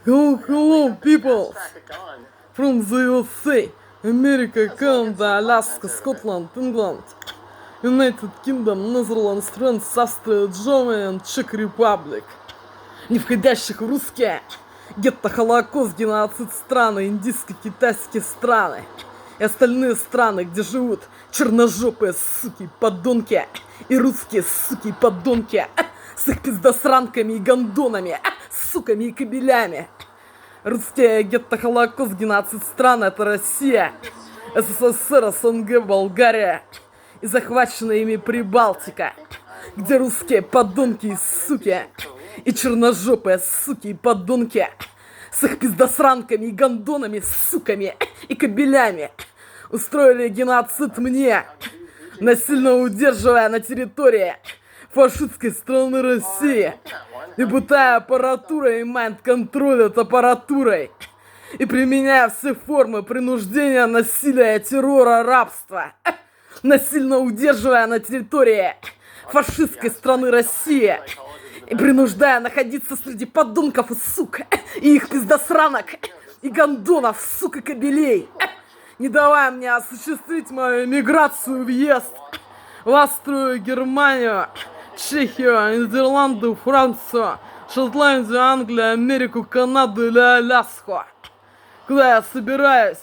Hello, people from the USA, America, Canada, Alaska, Scotland, England, United Kingdom, Netherlands, France, Австрия, Germany, Czech Republic, не входящих в русские, гетто, Холокост, геноцид страны, индийско-китайские страны и остальные страны, где живут черножопые суки, подонки и русские суки, подонки с их пиздосранками и гондонами, суками и кобелями. Русские гетто, Холокост, геноцид стран — это Россия, СССР, СНГ, Болгария и захваченная ими Прибалтика, где русские подонки и суки и черножопые суки и подонки с их пиздосранками и гондонами, суками и кобелями устроили геноцид мне, насильно удерживая на территории фашистской страны России и пытая аппаратурой и майнд-контроль над аппаратурой и применяя все формы принуждения, насилия, террора, рабства, насильно удерживая на территории фашистской страны России и принуждая находиться среди подонков и сук и их пиздосранок и гондонов, сук и кобелей, не давая мне осуществить мою эмиграцию, въезд в Австрию, Германию, Чехию, Нидерланды, Францию, Шотландию, Англию, Америку, Канаду или Аляску, куда я собираюсь,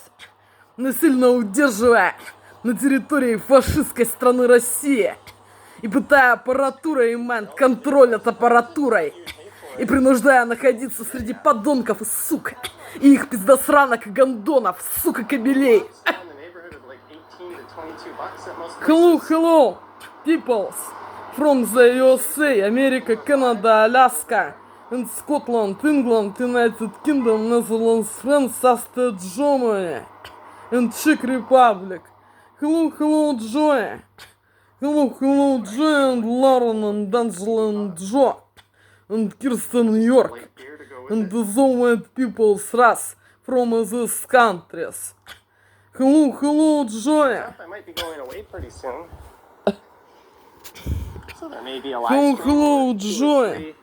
насильно удерживая на территории фашистской страны России и пытая аппаратурой и майнд-контроль над аппаратурой и принуждая находиться среди подонков и сук и их пиздосранок и гондонов, сука, кобелей. Hello, peoples from the USA, America, Canada, Alaska, and Scotland, England, United Kingdom, Netherlands, France, Austria, Germany, and Czech Republic. Hello, Joy. Hello, Joy, and Lauren, and Angela, and Joe, and Kirsten, New York, and the white people's race from these countries. Hello, Joy. I might be going away pretty soon. So there may be a live Hello, Joy.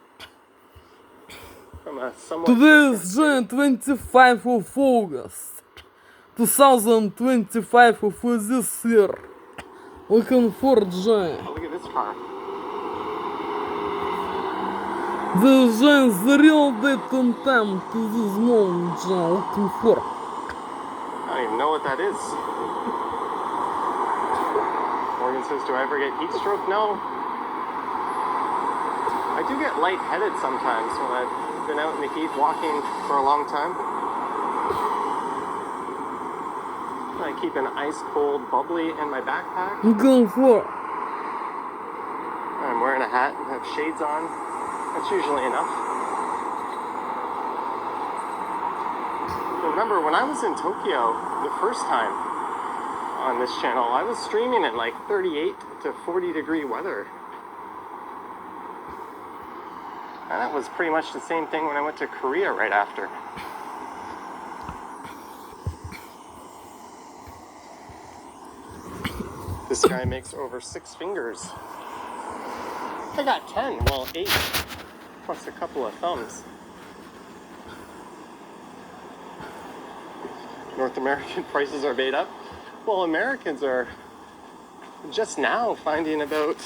Today is June 25 of August, 2025 of this year. Looking for Joy. Oh, look at this car. The Joy is the real date and time to this moment, Joy. Looking for. I don't even know what that is. Morgan says, do I ever get heat stroke? No. I do get lightheaded sometimes when I've been out in the heat walking for a long time. I keep an ice cold bubbly in my backpack. Looking for. I'm wearing a hat and have shades on. That's usually enough. Remember, when I was in Tokyo the first time on this channel, I was streaming in like 38 to 40 degree weather. And that was pretty much the same thing when I went to Korea right after. This guy makes over 6 fingers. I got 10, well 8, plus a couple of thumbs. North American prices are made up. Well, Americans are just now finding about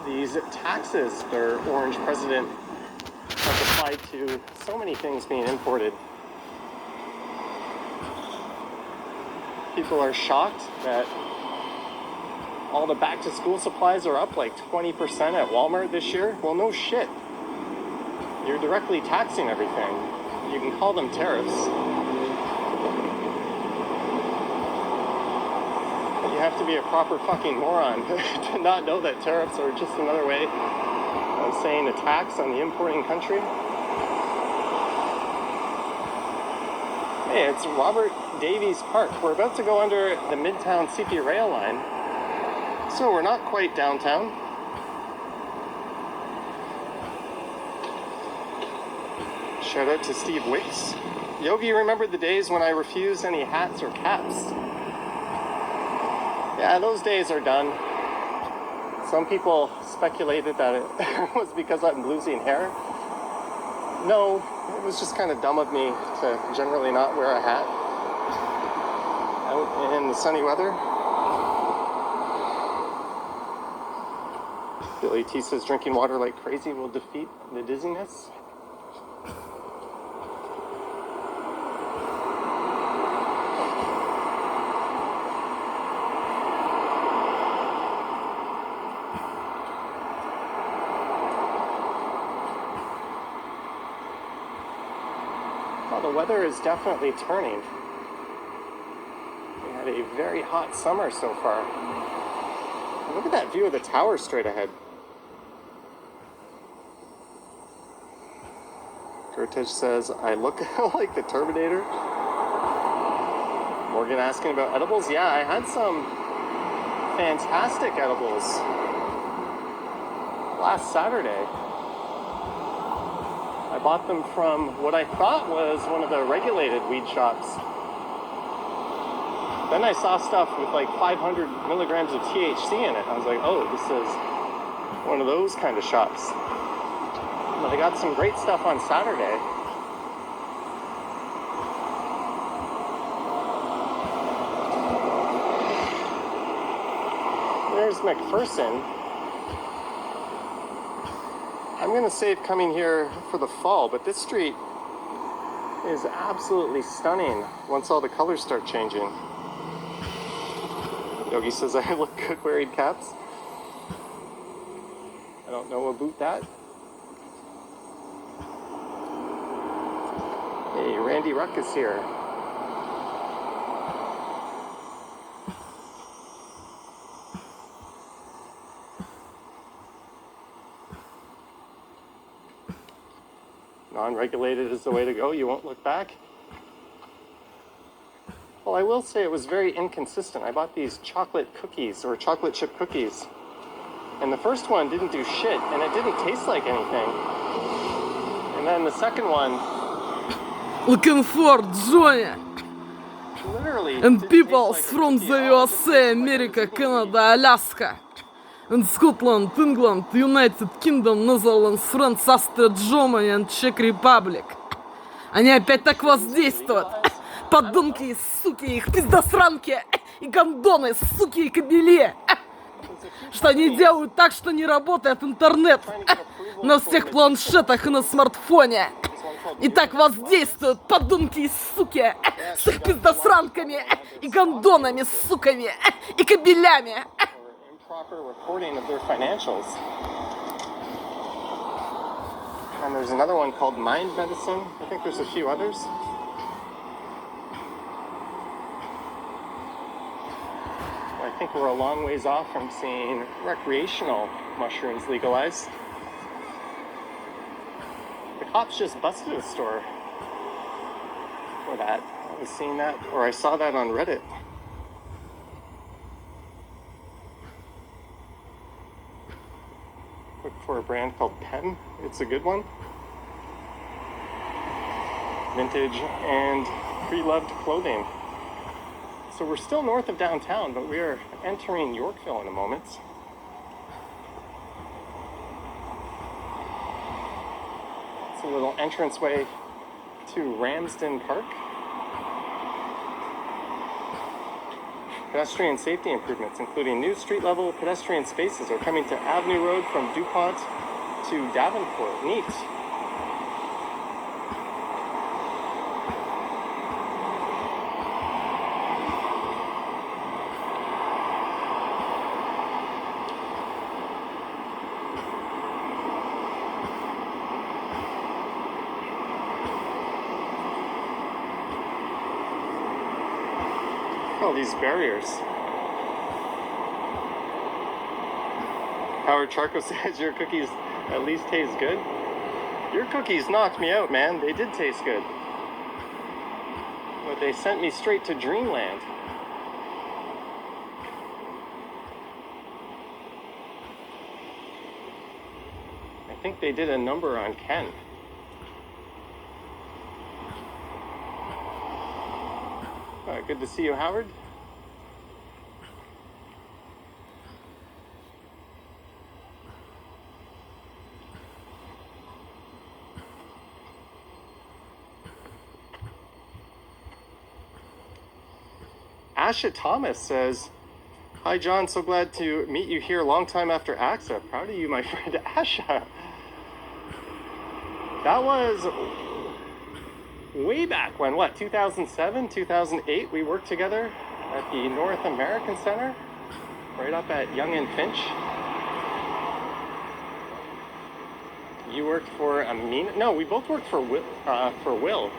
these taxes their orange president has applied to so many things being imported. People are shocked that all the back-to-school supplies are up like 20% at Walmart this year. Well, no shit. You're directly taxing everything. You can call them tariffs. You have to be a proper fucking moron to not know that tariffs are just another way of saying a tax on the importing country. Hey, it's Robert Davies Park. We're about to go under the Midtown CP rail line, so we're not quite downtown. Shout out to Steve Wicks. Yogi remembered the days when I refused any hats or caps. Yeah, those days are done. Some people speculated that it was because I'm losing hair. No, it was just kind of dumb of me to generally not wear a hat out in the sunny weather. Billy T says drinking water like crazy will defeat the dizziness. Well, the weather is definitely turning. We had a very hot summer so far. And look at that view of the tower straight ahead. Gertej says, I look like the Terminator. Morgan asking about edibles. Yeah, I had some fantastic edibles last Saturday. I bought them from what I thought was one of the regulated weed shops. Then I saw stuff with like 500 milligrams of THC in it. I was like, oh, this is one of those kind of shops. But I got some great stuff on Saturday. There's McPherson. I'm going to save coming here for the fall, but this street is absolutely stunning once all the colors start changing. Yogi says I look good wearing caps. I don't know about that. Hey, Randy Ruck is here. Non-regulated is the way to go. You won't look back. Well, I will say it was very inconsistent. I bought these chocolate cookies or chocolate chip cookies. And the first one didn't do shit and it didn't taste like anything. And then the second one, Looking for Johnny literally and didn't people taste like a from cookie the at all. It just USA, tasted like America, I was eating Canada, Alaska, and Scotland, England, United Kingdom, Netherlands, France, Austria, Germany and Czech Republic. Они опять так воздействуют. Подонки, суки, их пиздосранки и гондоны, суки и кобели. Что они делают так, что не работает интернет на всех планшетах и на смартфоне. И так воздействуют подонки и суки с их пиздосранками и гондонами, суками и кобелями. improper reporting of their financials. And there's another one called Mind Medicine. I think there's a few others. I think we're a long ways off from seeing recreational mushrooms legalized. The cops just busted a store for that. I was seeing that, or I saw that on Reddit. Look for a brand called Pen. It's a good one. Vintage and pre-loved clothing. So we're still north of downtown, but we are entering Yorkville in a moment. It's a little entranceway to Ramsden Park. Pedestrian safety improvements, including new street-level pedestrian spaces, are coming to Avenue Road from DuPont to Davenport. Neat. Oh, these barriers. Howard Charco says your cookies at least taste good. Your cookies knocked me out, man. They did taste good. But they sent me straight to dreamland. I think they did a number on Ken. Good to see you, Howard. Asha Thomas says, "Hi John, so glad to meet you here. Long time after AXA. Proud of you, my friend Asha." That was way back when, what, 2007, 2008? We worked together at the North American Center, right up at Yonge and Finch. You worked for Amina? No, we both worked for Will.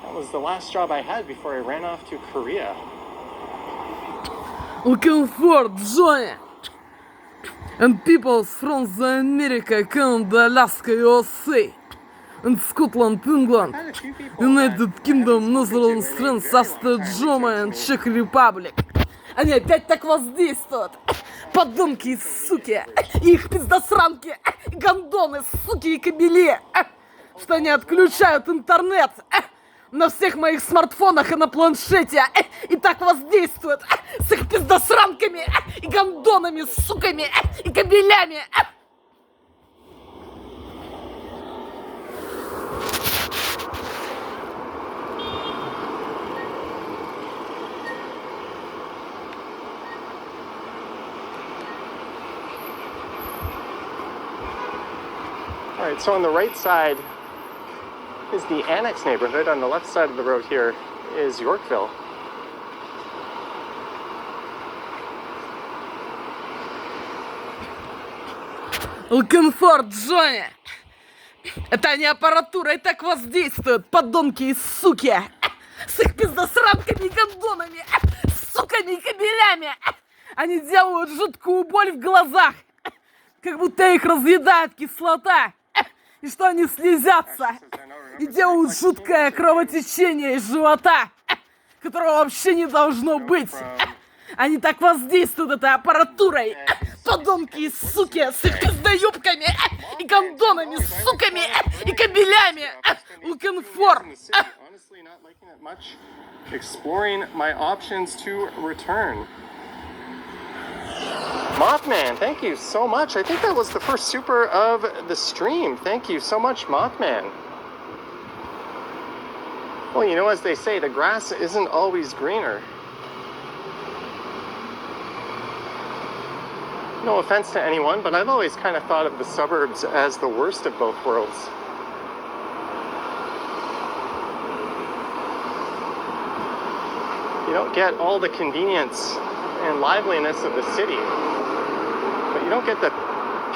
That was the last job I had before I ran off to Korea. Looking for Johnny and people from the America, Canada, Alaska, USA, and Scotland, England, United Kingdom, Netherlands, France, Австрия, Германии, and Czech Republic. Они опять так воздействуют, подонки и суки, и их пиздосранки, и гондоны, суки и кобели, что они отключают интернет на всех моих смартфонах и на планшете, и так воздействуют с их пиздосранками, и гондонами, суками, и кобелями. All right, so on the right side is the Annex neighborhood. On the left side of the road here is Yorkville. Looking for Johnny. Это они аппаратурой так воздействуют, подонки и суки, с их пиздосранками и гондонами, суками и кобелями. Они делают жуткую боль в глазах, как будто их разъедает кислота, и что они слезятся, и делают жуткое кровотечение из живота, которого вообще не должно быть. Они так воздействуют этой аппаратурой, подонки и суки, с их пиздоюбками, и гондонами, суками, и кобелями. Looking for. Honestly, not liking it much. Exploring my options to return. Mothman, thank you so much. I think that was the first super of the stream. Thank you so much, Mothman. Well, you know, as they say, the grass isn't always greener. No offense to anyone, but I've always kind of thought of the suburbs as the worst of both worlds. You don't get all the convenience and liveliness of the city, but you don't get the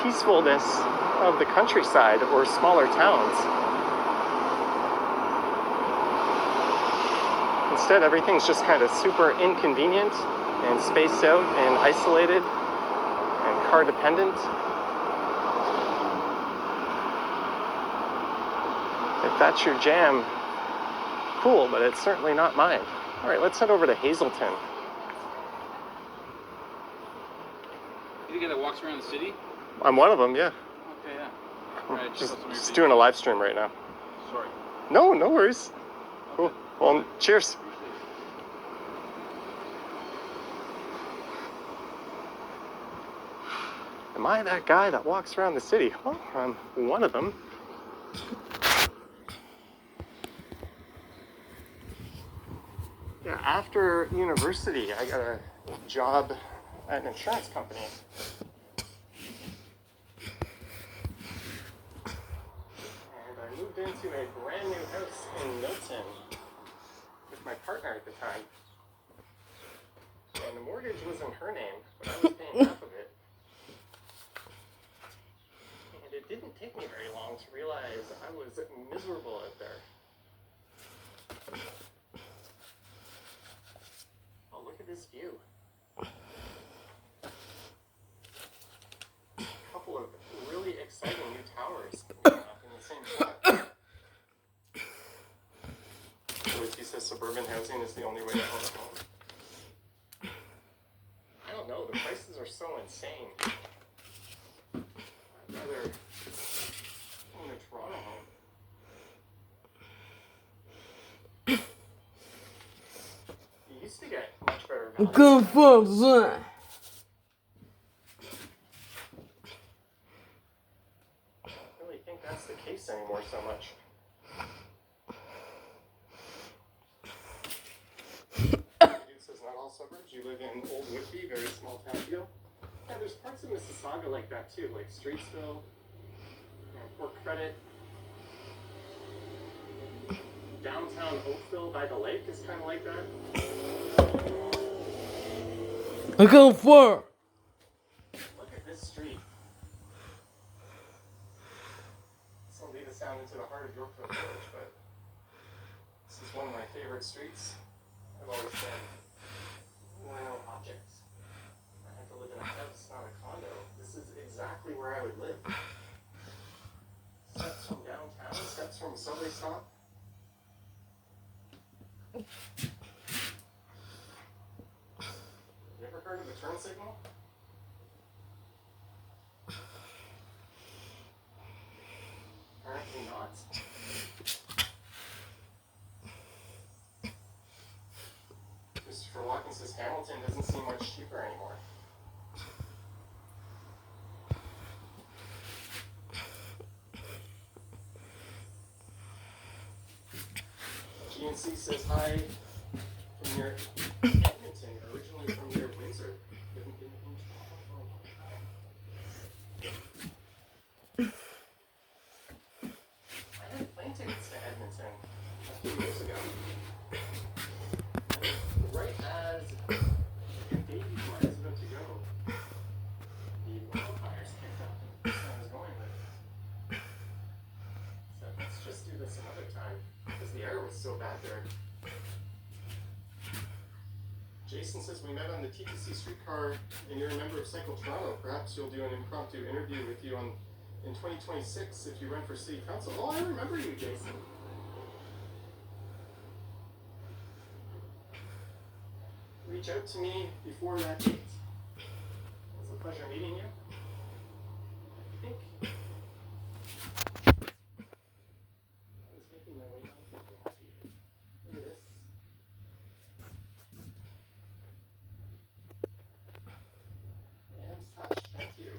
peacefulness of the countryside or smaller towns. Instead, everything's just kind of super inconvenient and spaced out and isolated and car dependent. If that's your jam, cool, but it's certainly not mine. All right, let's head over to Hazleton. You the guy that walks around the city? I'm one of them, yeah. Okay, yeah. All right, Just doing a live stream right now. Sorry. No, no worries. Cool. Well, cheers. Am I that guy that walks around the city? Well, I'm one of them. Yeah, after university, I got a job at an insurance company. And I moved into a brand new house in Milton with my partner at the time. And the mortgage was in her name, but I was paying half of it. And it didn't take me very long to realize I was miserable out there. Oh, look at this view. A couple of really exciting new towers going up in the same shot. He says suburban housing is the only way to own a home. I don't know, the prices are so insane. I'd rather own a Toronto home. You used to get much better value. Comfort zone. I don't really think that's the case anymore so much. Dude says not all suburbs. You live in Old Whitby, very small town feel. Yeah, there's parts of Mississauga like that too, like Streetsville, Port Credit. Downtown Oakville by the lake is kind of like that. I come for. Look at this street. This will lead us down into the heart of Yorkville Village, but this is one of my favorite streets. I've always said, wow, objects. I had to live in a house, not a condo. This is exactly where I would live. Steps from downtown, steps from a subway stop. You ever heard of a turn signal? Apparently not. Christopher Watkins says Hamilton doesn't seem much cheaper anymore. GNC says hi from near Edmonton, originally from near Windsor. Living in Toronto for a long time. I had plane tickets to Edmonton a few years ago. And right as Davey was about to go, the wildfires kicked up and I was going with it. So let's just do this another time. Because the air was so bad there. Jason says we met on the TTC streetcar and you're a member of Cycle Toronto. Perhaps you'll do an impromptu interview with you in 2026 if you run for city council. Oh, I remember you, Jason. Reach out to me before that date. It was a pleasure meeting you. I think making my way down to the coffee. Look at this. Hands touched. Thank you.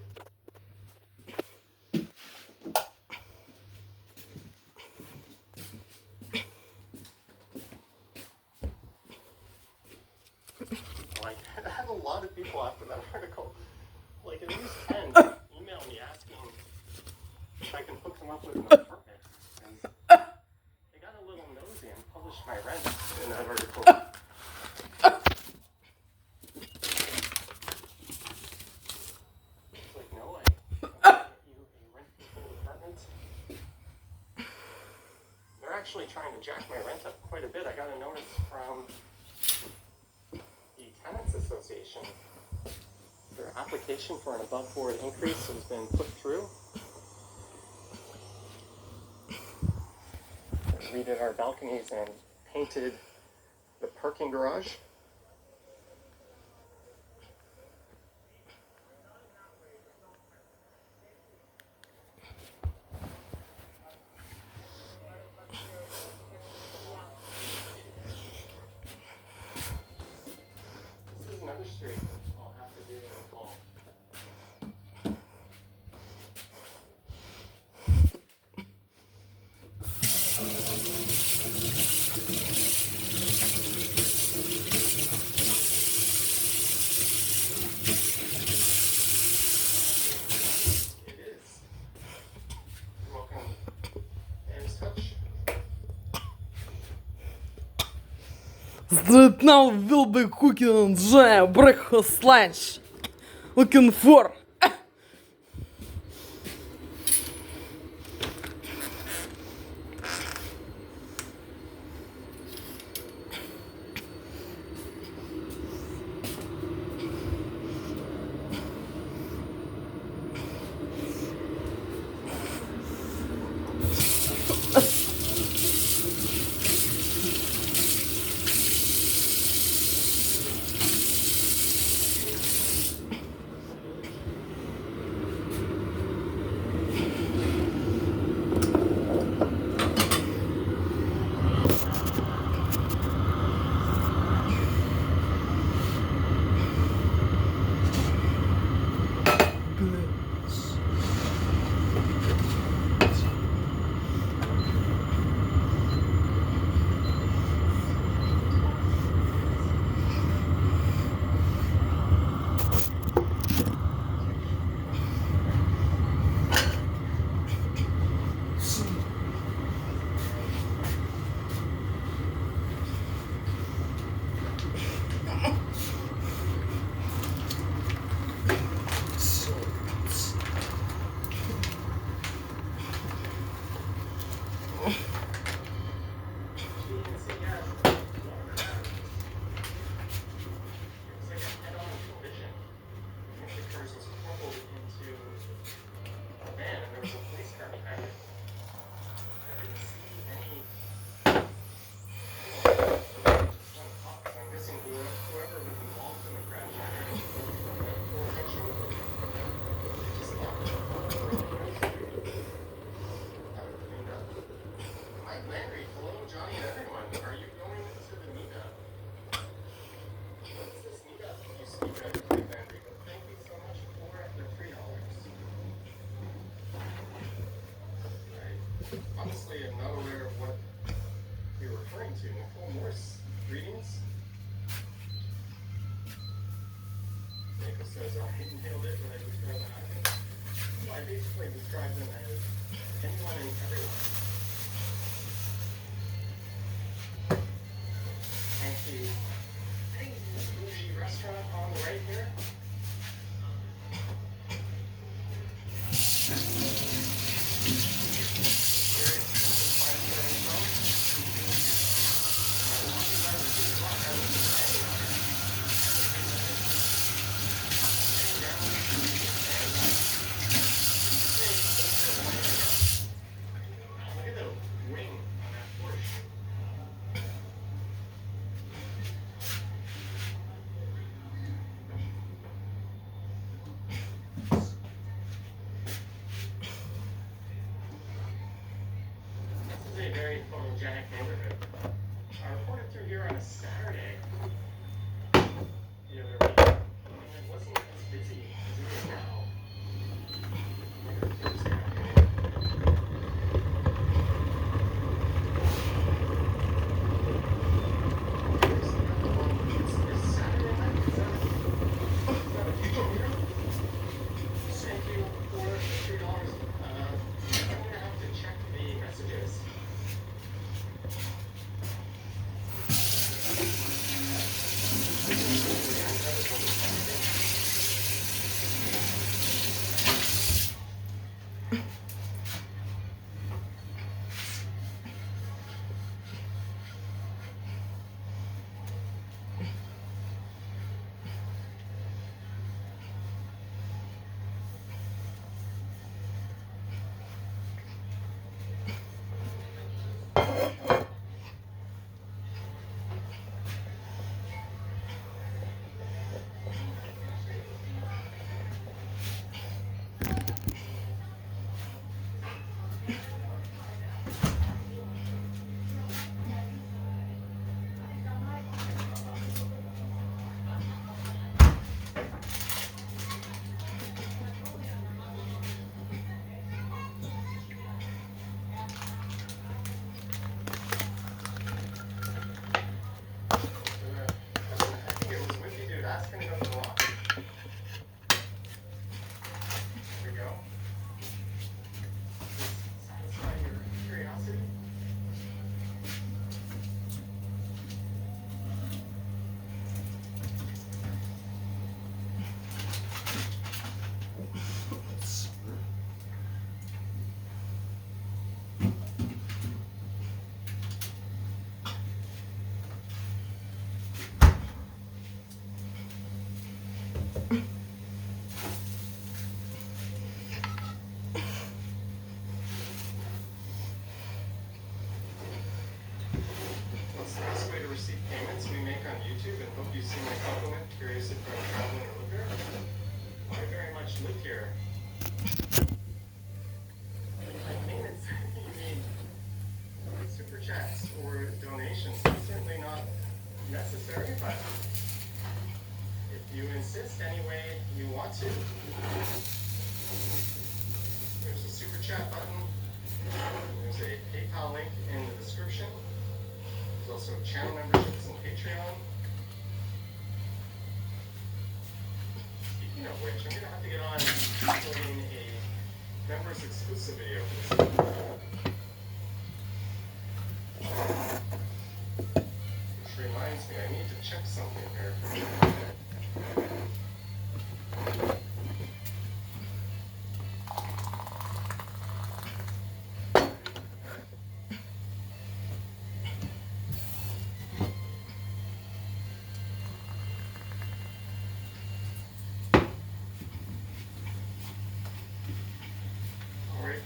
Like, I had a lot of people after that article. Like, at least 10 email me asking if I can hook them up with an apartment. They got a little nosy and published my rent in that article. It's like, no, I get you a rent-controlled apartment. They're actually trying to jack my rent up quite a bit. I got a notice from the Tenants Association. Their application for an above-board increase has been put through. Redid our balconies and painted the parking garage. This is another street I'll have to do in the fall. It is. Welcome. Hands touch. Right now will be cooking giant breakfast lunch. Looking for. passengers was crumpled into a van, and there was a police car behind it. I didn't see any. I'm guessing whoever was involved in the crash or function, they just locked it. Have it cleaned up. Mike Landry, hello, Johnny and everyone. Are you going to the meetup? What's this meetup you speak of, Mike Landry? But thank you so much for the $3. I honestly am not aware of what you're referring to. Nicole Morse, greetings. Nico says, I nailed it when I described the hackers. Well, I basically described them as anyone and everyone. Fancy, bougie restaurant on the right here. Look at the wing on that Porsche. This is a very photogenic neighborhood. I reported through here on a Saturday the other week, and it wasn't as busy as it is now. Like a Thursday afternoon. It's Saturday night. Is that a people here? Thank you for the $3. I'm gonna have to check the messages. Live here. I mean, it's, you mean super chats or donations. It's certainly not necessary, but if you insist any way you want to, there's a super chat button. There's a PayPal link in the description. There's also channel memberships and Patreon. Speaking of which, I'm going to have to get on doing a members exclusive video for this. Which reminds me, I need to check something here.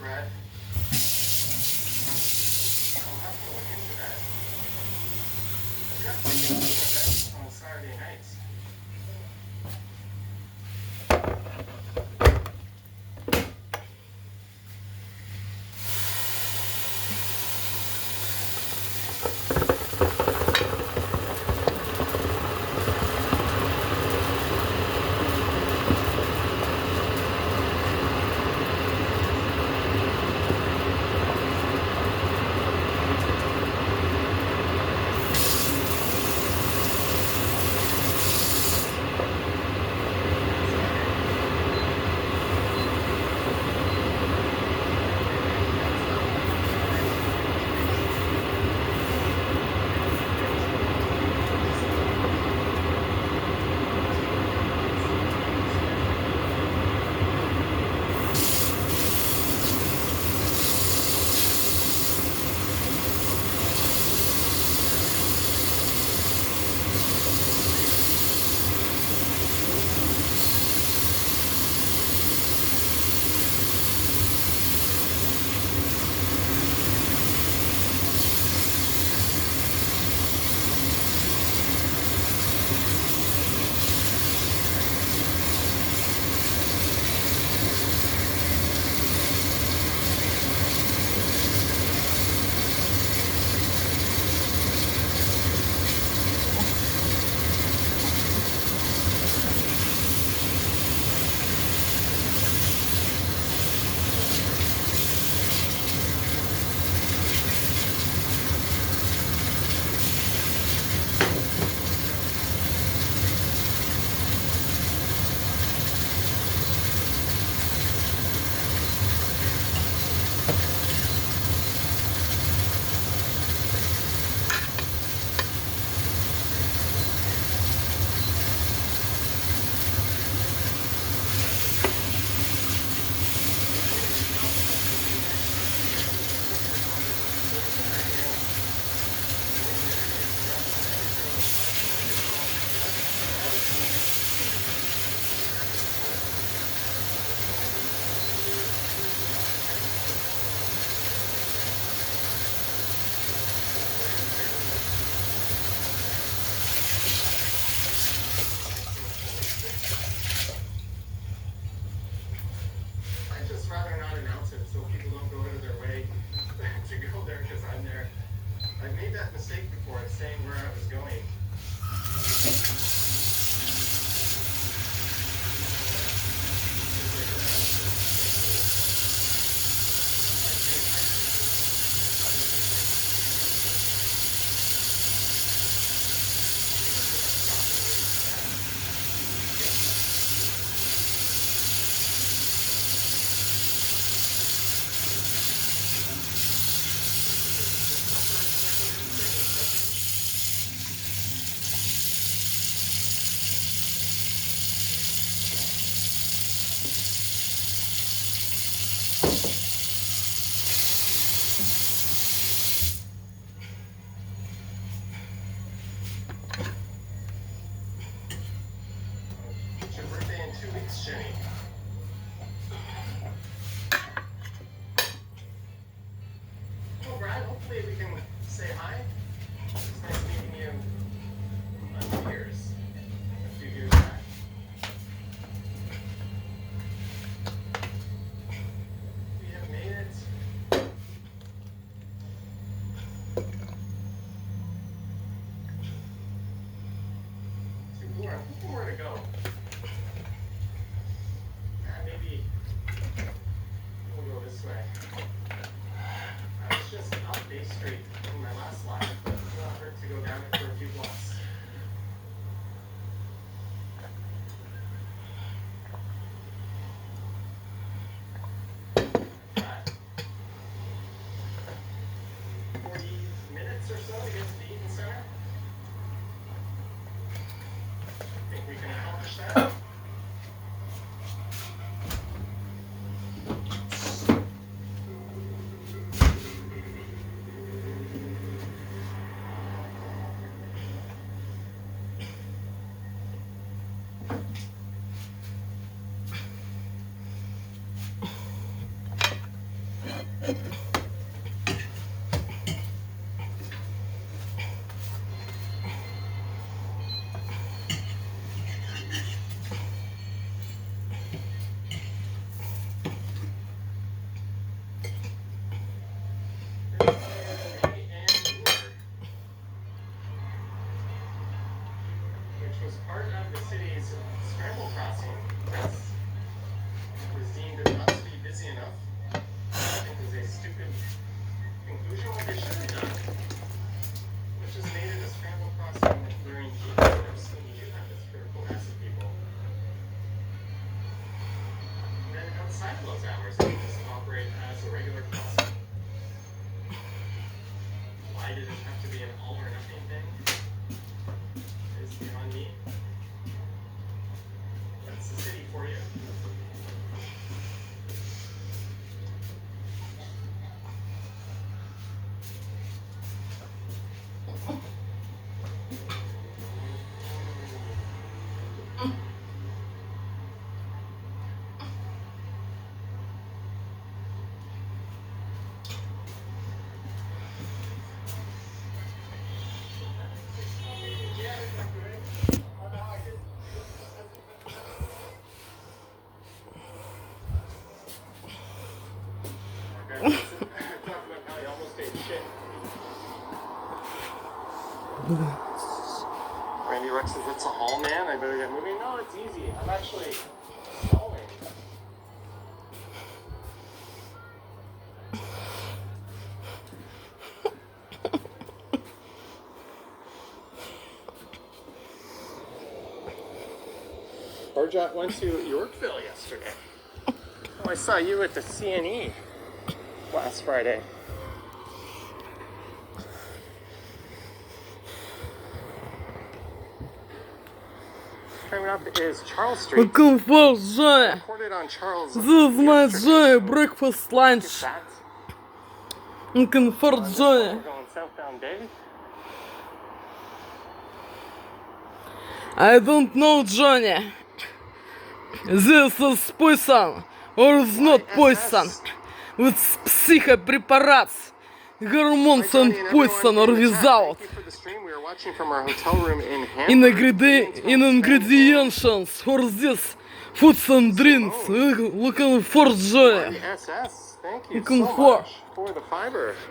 right, Brad. I'll have to look into that. I've got tickets to events on Saturday nights. have those hours. They just operate as a regular club. Why did it have to be an all or nothing thing? Is beyond me. That's the city for you. Randy Rex says it's a haul, man. I better get moving. No, it's easy. I'm actually stalling. Borjat went to Yorkville yesterday. Oh, I saw you at the CNE last Friday. Coming up is Charles Street. Comfort Joy. Recorded on Charles. This is my joy, breakfast, lunch. Comfort Joy. We're going southbound Bay. I don't know, Johnny. This is poison or is not poison. With psychopreparats, hormones and poison or without. In ingredients for this foods and drinks, looking for joy. Looking for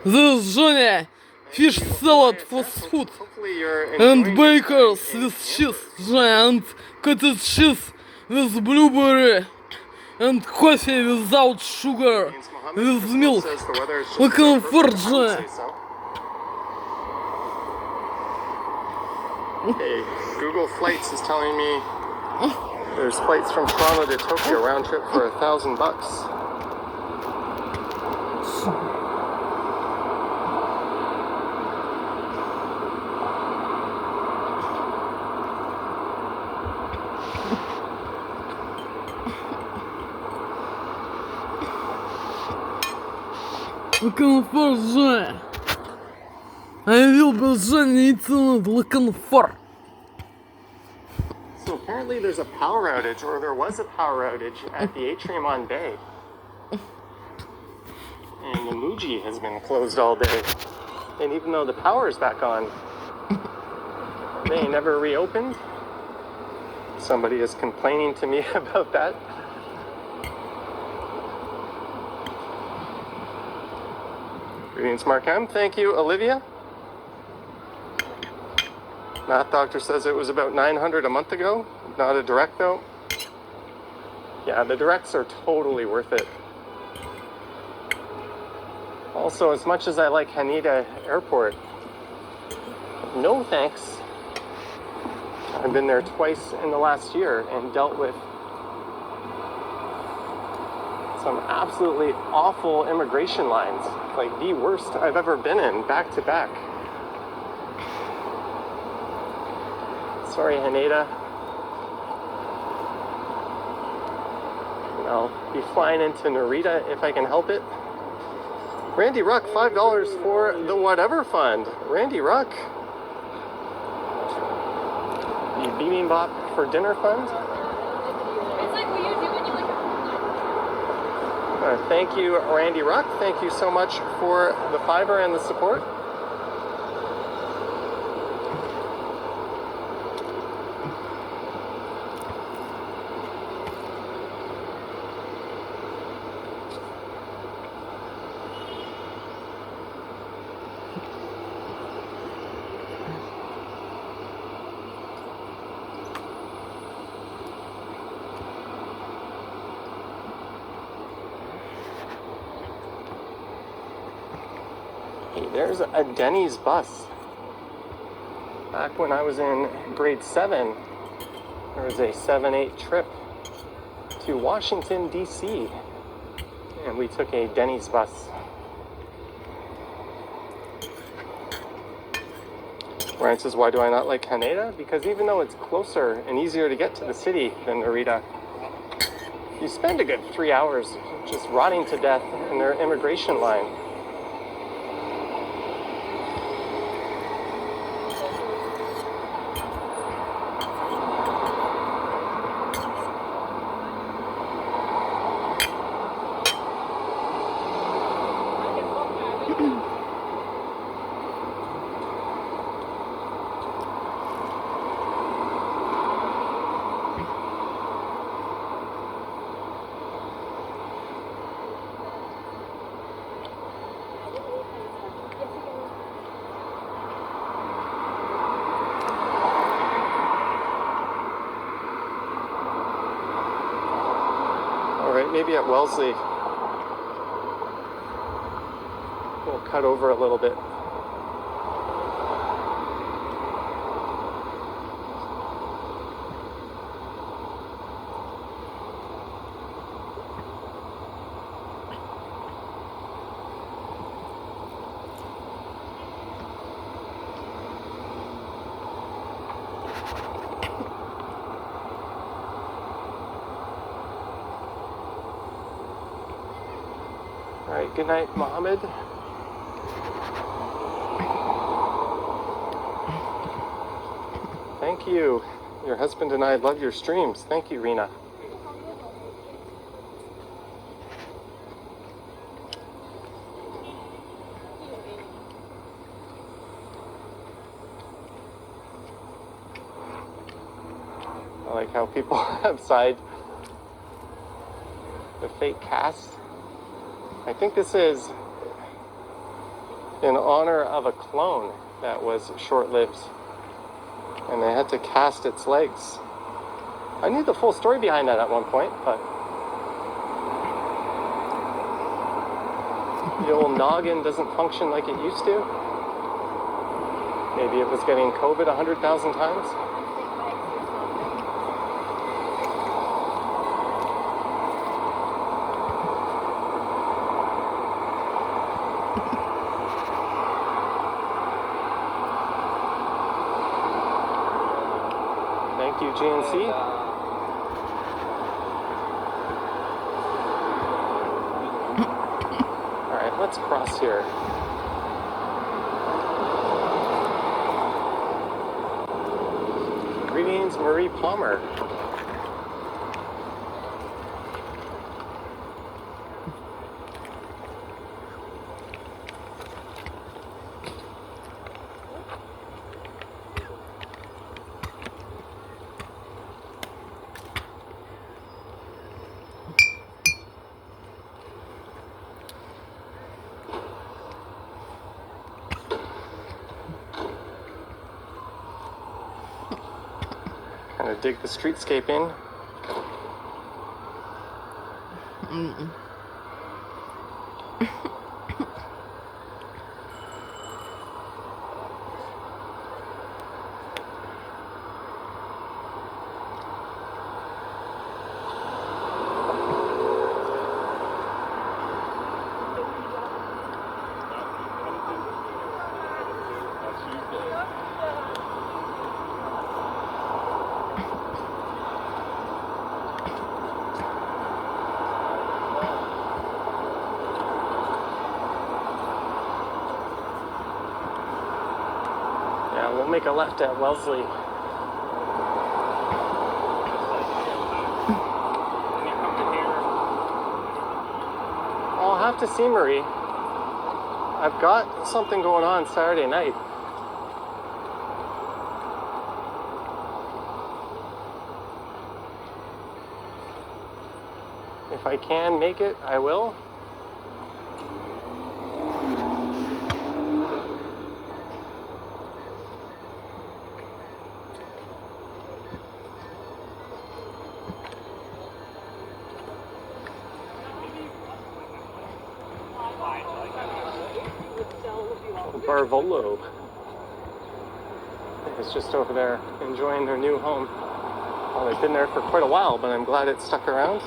this Johnny fish salad fast food and bakers with cheese and cottage cheese with blueberry and coffee without sugar with milk. Looking for joy. Okay, Google Flights is telling me there's flights from Toronto to Tokyo round trip for $1,000. Looking for joy. I will be Johnny looking for. So apparently there's a power outage, or there was a power outage at the atrium on Bay. And the Muji has been closed all day. And even though the power is back on, they never reopened. Somebody is complaining to me about that. Greetings, Mark M. Thank you, Olivia. Math doctor says it was about 900 a month ago. Not a direct though. Yeah, the directs are totally worth it. Also, as much as I like Haneda Airport, no thanks. I've been there twice in the last year and dealt with some absolutely awful immigration lines, like the worst I've ever been in, back to back. Sorry, Haneda. I'll be flying into Narita if I can help it. Randy Ruck, $5 for the whatever fund. Randy Ruck. The Bibimbap for dinner fund. It's like what you do when you like. Thank you, Randy Ruck. Thank you so much for the fiber and the support. There's a Denny's bus. Back when I was in grade 7, there was a 7-8 trip to Washington, D.C. and we took a Denny's bus. Ryan says, why do I not like Canada? Because even though it's closer and easier to get to the city than Narita, you spend a good 3 hours just rotting to death in their immigration line. Maybe at Wellesley we'll cut over a little bit. Good night, Mohammed. Thank you. Your husband and I love your streams. Thank you, Rena. I like how people outside the fake cast. I think this is in honor of a clone that was short-lived, and they had to cast its legs. I knew the full story behind that at one point, but the old noggin doesn't function like it used to. Maybe it was getting COVID 100,000 times. Thank you, GNC. All right, let's cross here. Greetings, Marie Palmer. Kind of dig the streetscaping. We'll make a left at Wellesley. I'll have to see Marie. I've got something going on Saturday night. If I can make it, I will. Barvolo is just over there enjoying their new home. Well, they've been there for quite a while, but I'm glad it stuck around.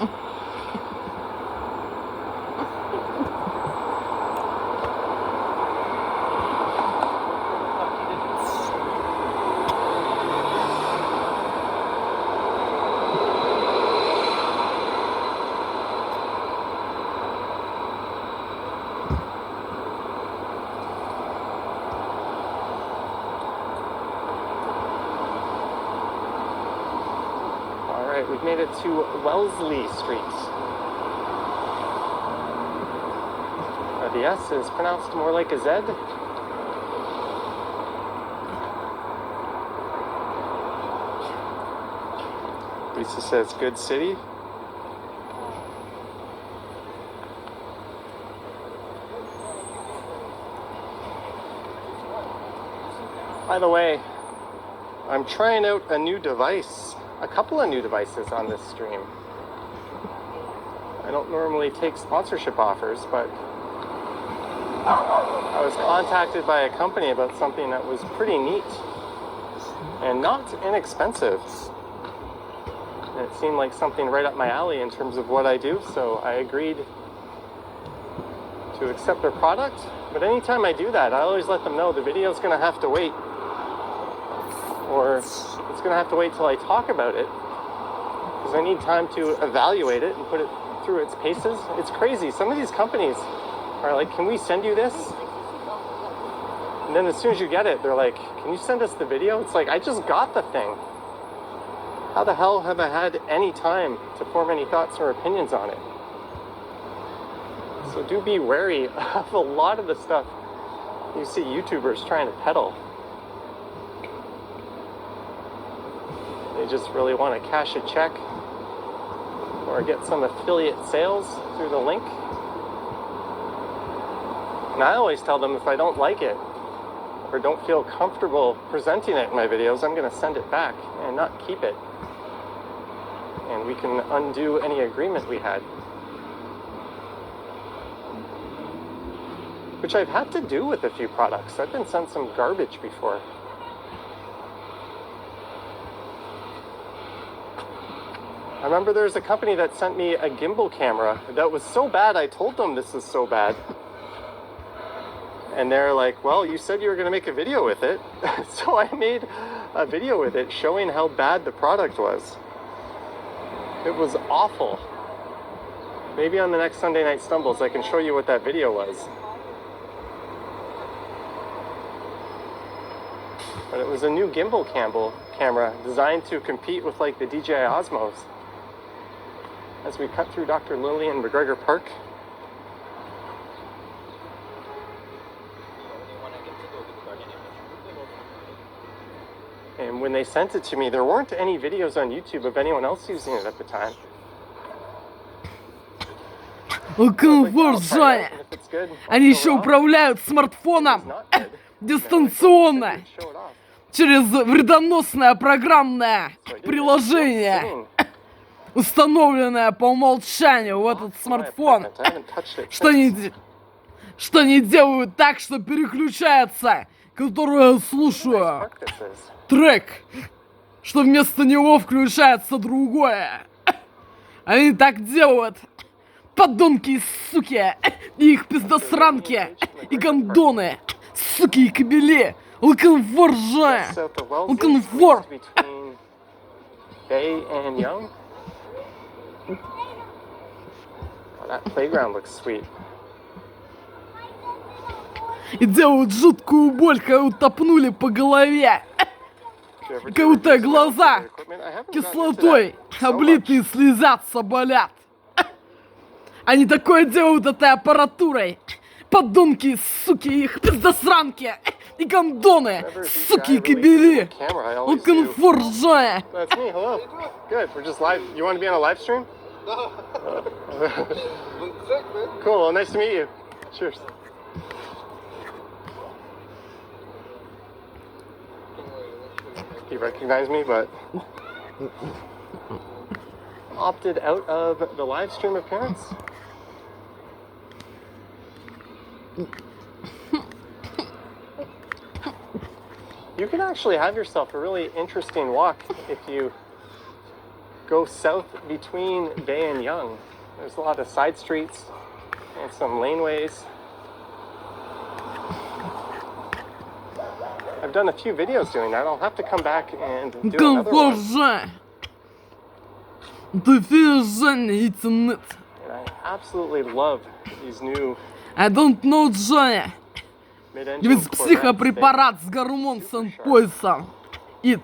to Wellesley Street. The S is pronounced more like a Z. Lisa says good city. By the way, I'm trying out a new device, a couple of new devices on this stream. I don't normally take sponsorship offers, but I was contacted by a company about something that was pretty neat and not inexpensive. And it seemed like something right up my alley in terms of what I do, so I agreed to accept their product. But anytime I do that, I always let them know the video's gonna have to wait, or it's gonna have to wait till I talk about it, because I need time to evaluate it and put it through its paces. It's crazy. Some of these companies are like, can we send you this? And then as soon as you get it, they're like, can you send us the video? It's like, I just got the thing. How the hell have I had any time to form any thoughts or opinions on it? So do be wary of a lot of the stuff you see YouTubers trying to peddle. They just really want to cash a check or get some affiliate sales through the link. And I always tell them if I don't like it or don't feel comfortable presenting it in my videos, I'm going to send it back and not keep it. And we can undo any agreement we had. Which I've had to do with a few products. I've been sent some garbage before. I remember there's a company that sent me a gimbal camera that was so bad, I told them this is so bad. And they're like, well, you said you were going to make a video with it. So I made a video with it showing how bad the product was. It was awful. Maybe on the next Sunday Night Stumbles, I can show you what that video was. But it was a new gimbal camera designed to compete with like the DJI Osmos. As we cut through Dr. Lillian McGregor Park. And when they sent it to me, there weren't any videos on YouTube of anyone else using it at the time. Комфорт, Женя! Они еще управляют смартфоном дистанционно через вредоносное программное приложение, установленное по умолчанию в этот смартфон. Что они делают так, что переключается, которую я слушаю, трек, что вместо него включается другое. Они так делают. Подонки и суки, и их пиздосранки, и гондоны, суки и кобели. Looking for Женя. Looking for. Bay and Young. Oh, that playground looks sweet. И делают жуткую боль, когда утопнули по голове. Как-то глаза кислотой облитые слезятся, болят. Они такое делают этой аппаратурой. Подонки, суки, их пиздосранки. И гондоны, суки и кобели. Looking for Женя. That's me, hello. Good, we're just live. You want to be on a live stream? No. Cool, well, nice to meet you. Cheers. You recognize me, but opted out of the live stream appearance. You can actually have yourself a really interesting walk if you go south between Bay and Young. There's a lot of side streets and some laneways. I've done a few videos doing that. I'll have to come back and do another one. And I absolutely love these new I don't know, Женя. mid-engine Ведь психопрепарат с гормонным поясом. It.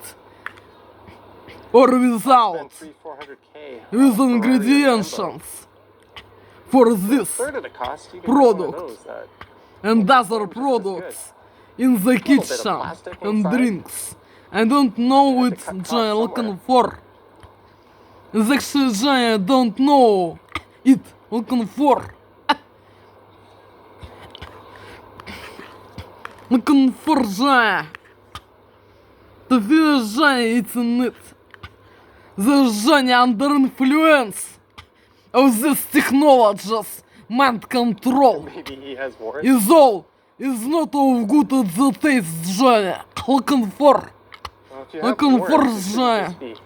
or Spend without, 300-400K with on a Ferrari or Lambo. ingredients for A this third of the cost, you can have one of product those that and perform other just as products in the bit of kitchen plastic and inside. drinks. I don't know Had what to cut costs Jay looking somewhere. for. It's actually Jay, I don't know it looking for. Looking for Jay. To feel Jay eating it. The Jay under influence of these technologies, mind control. Maybe he has warrants. Is not all good at the taste, Jay. Looking for. Well, if you have Looking for warrants, you shouldn't just be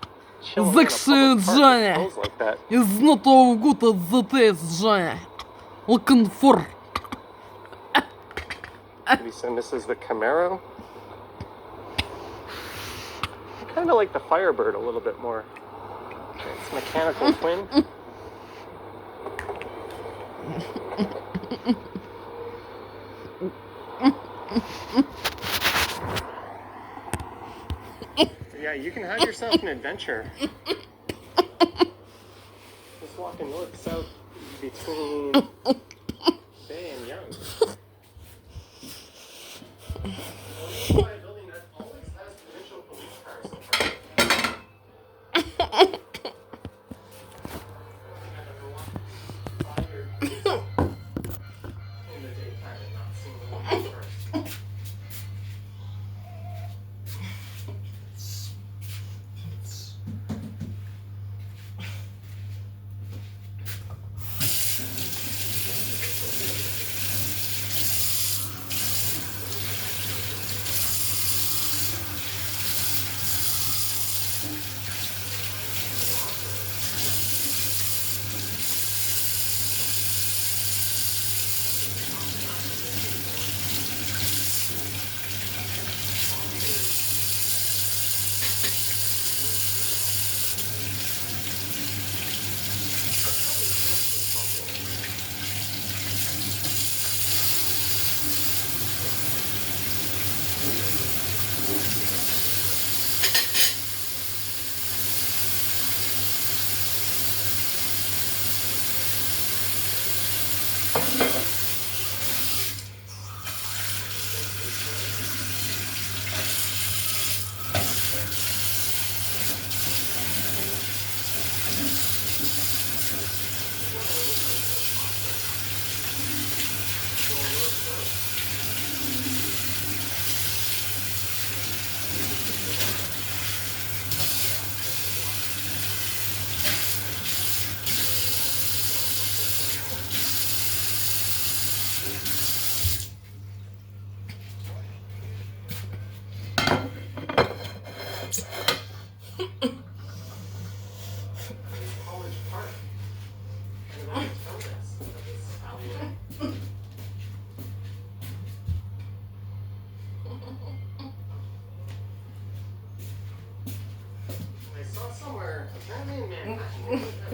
chilling in a Sexy public park with Jay. clothes like that. Is not all good at the taste, Jay. Looking for. Maybe saying this is the Camaro. I kind of like the Firebird a little bit more. It's mechanical twin. Yeah, you can have yourself an adventure. Just walking north south between Bay and Young. Well, a building that always has provincial police cars in front of it. I've ever walked by your police in the daytime and not seen the one first.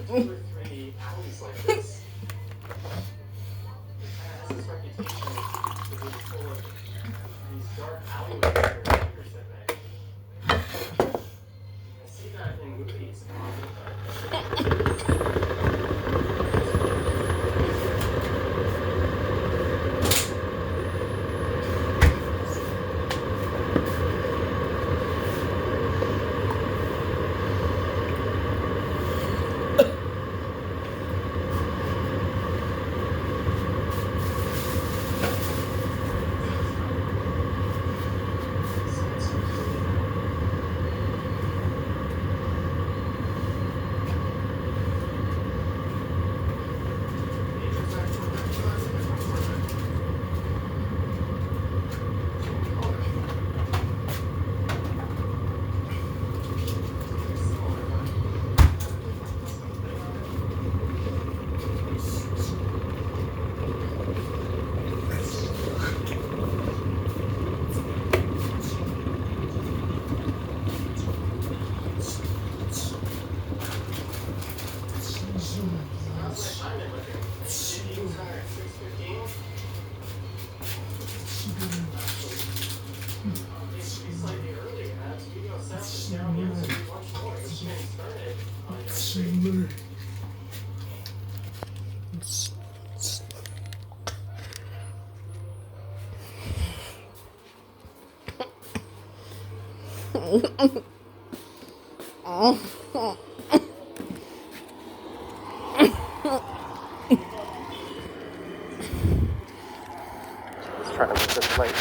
Two or three alleys like this. It kind of has this reputation to be full of these dark alleyways where computers sit back. I see that in movies Let's try to make this late.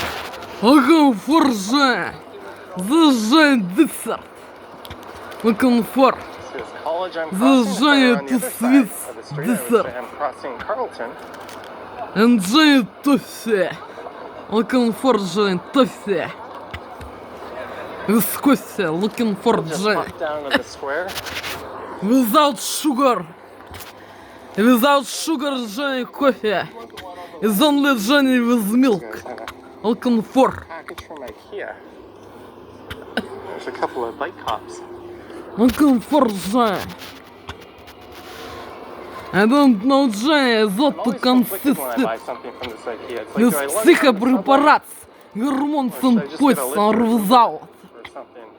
Комфорт же. Заезжай десерт. Комфорт. This is college I'm Заезжай crossing. On the ты other side свист of the street, I would десерт. say I'm crossing Carlton. Enjoy тофе. Комфорт же тофе. Вискосе. Looking for Just Johnny. walk down to the square. Without sugar. Without sugar Johnny coffee. Is only Johnny with milk. Looking for. Package from IKEA. There's a couple of bike cops. Looking for Johnny. I don't know Johnny is I'm not always conflicted when I consistent. buy something from this IKEA. It's like, With do I love it on the психопрепарат. subway, Гормон or should I just get a poison lift without. or something?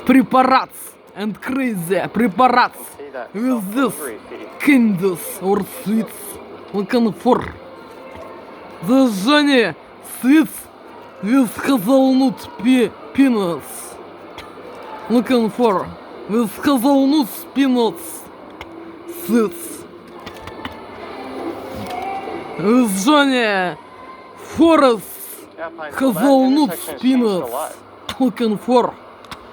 Препарат and crazy. Препарат. Pay that With this delivery fee. candies or sweets. Looking for. The Johnny sweets with hazelnut peanuts. Looking for. With hazelnut peanuts. Sweets. With Johnny forest Yeah, fine. Well, that hazelnut intersection has changed a lot. peanuts. Looking for.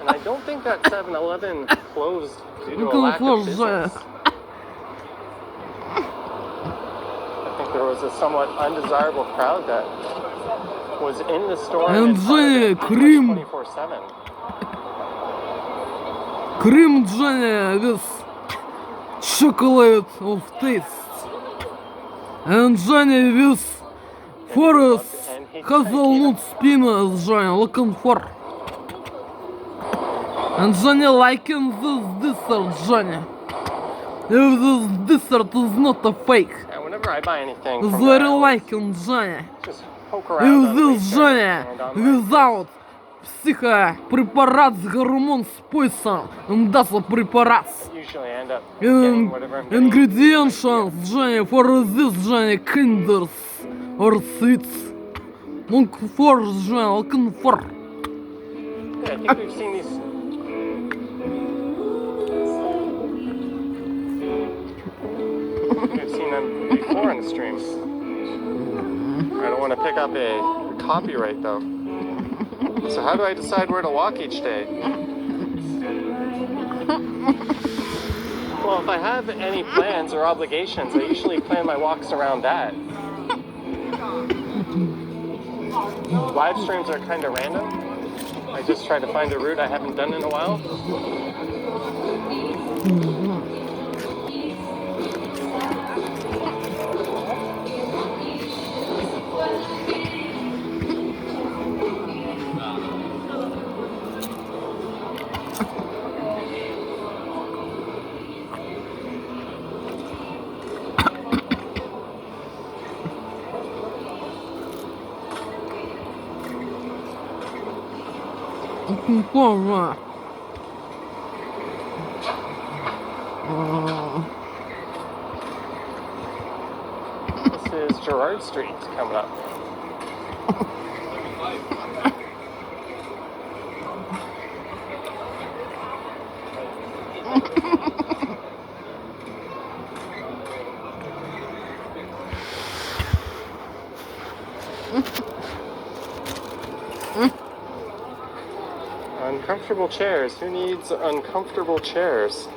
And I don't think that 7-Eleven closed due to a Looking lack for of business. I think there was a somewhat undesirable crowd that was in the store And and cream. 24/7. Cream Johnny with chocolate of taste. And Johnny with forest hazelnut peanuts Johnny looking for. And Johnny liking this dessert Johnny. If this dessert is not a fake. And whenever I buy anything It's from very there, I liking Johnny. just poke around If on the this research Johnny and on my without психопрепарат с гормон с поясом. And that's a препарат. usually end up getting whatever I'm getting. Ingredients Johnny for this Johnny candies or sweets. Look for Johnny, looking for. Yeah, I think we've seen these. We've seen them before in the stream. I don't want to pick up a copyright though. So how do I decide where to walk each day? Well, if I have any plans or obligations, I usually plan my walks around that. Live streams are kind of random. I just try to find a route I haven't done in a while. Looking for. This is Gerard Street coming up. Uncomfortable chairs. Who needs uncomfortable chairs?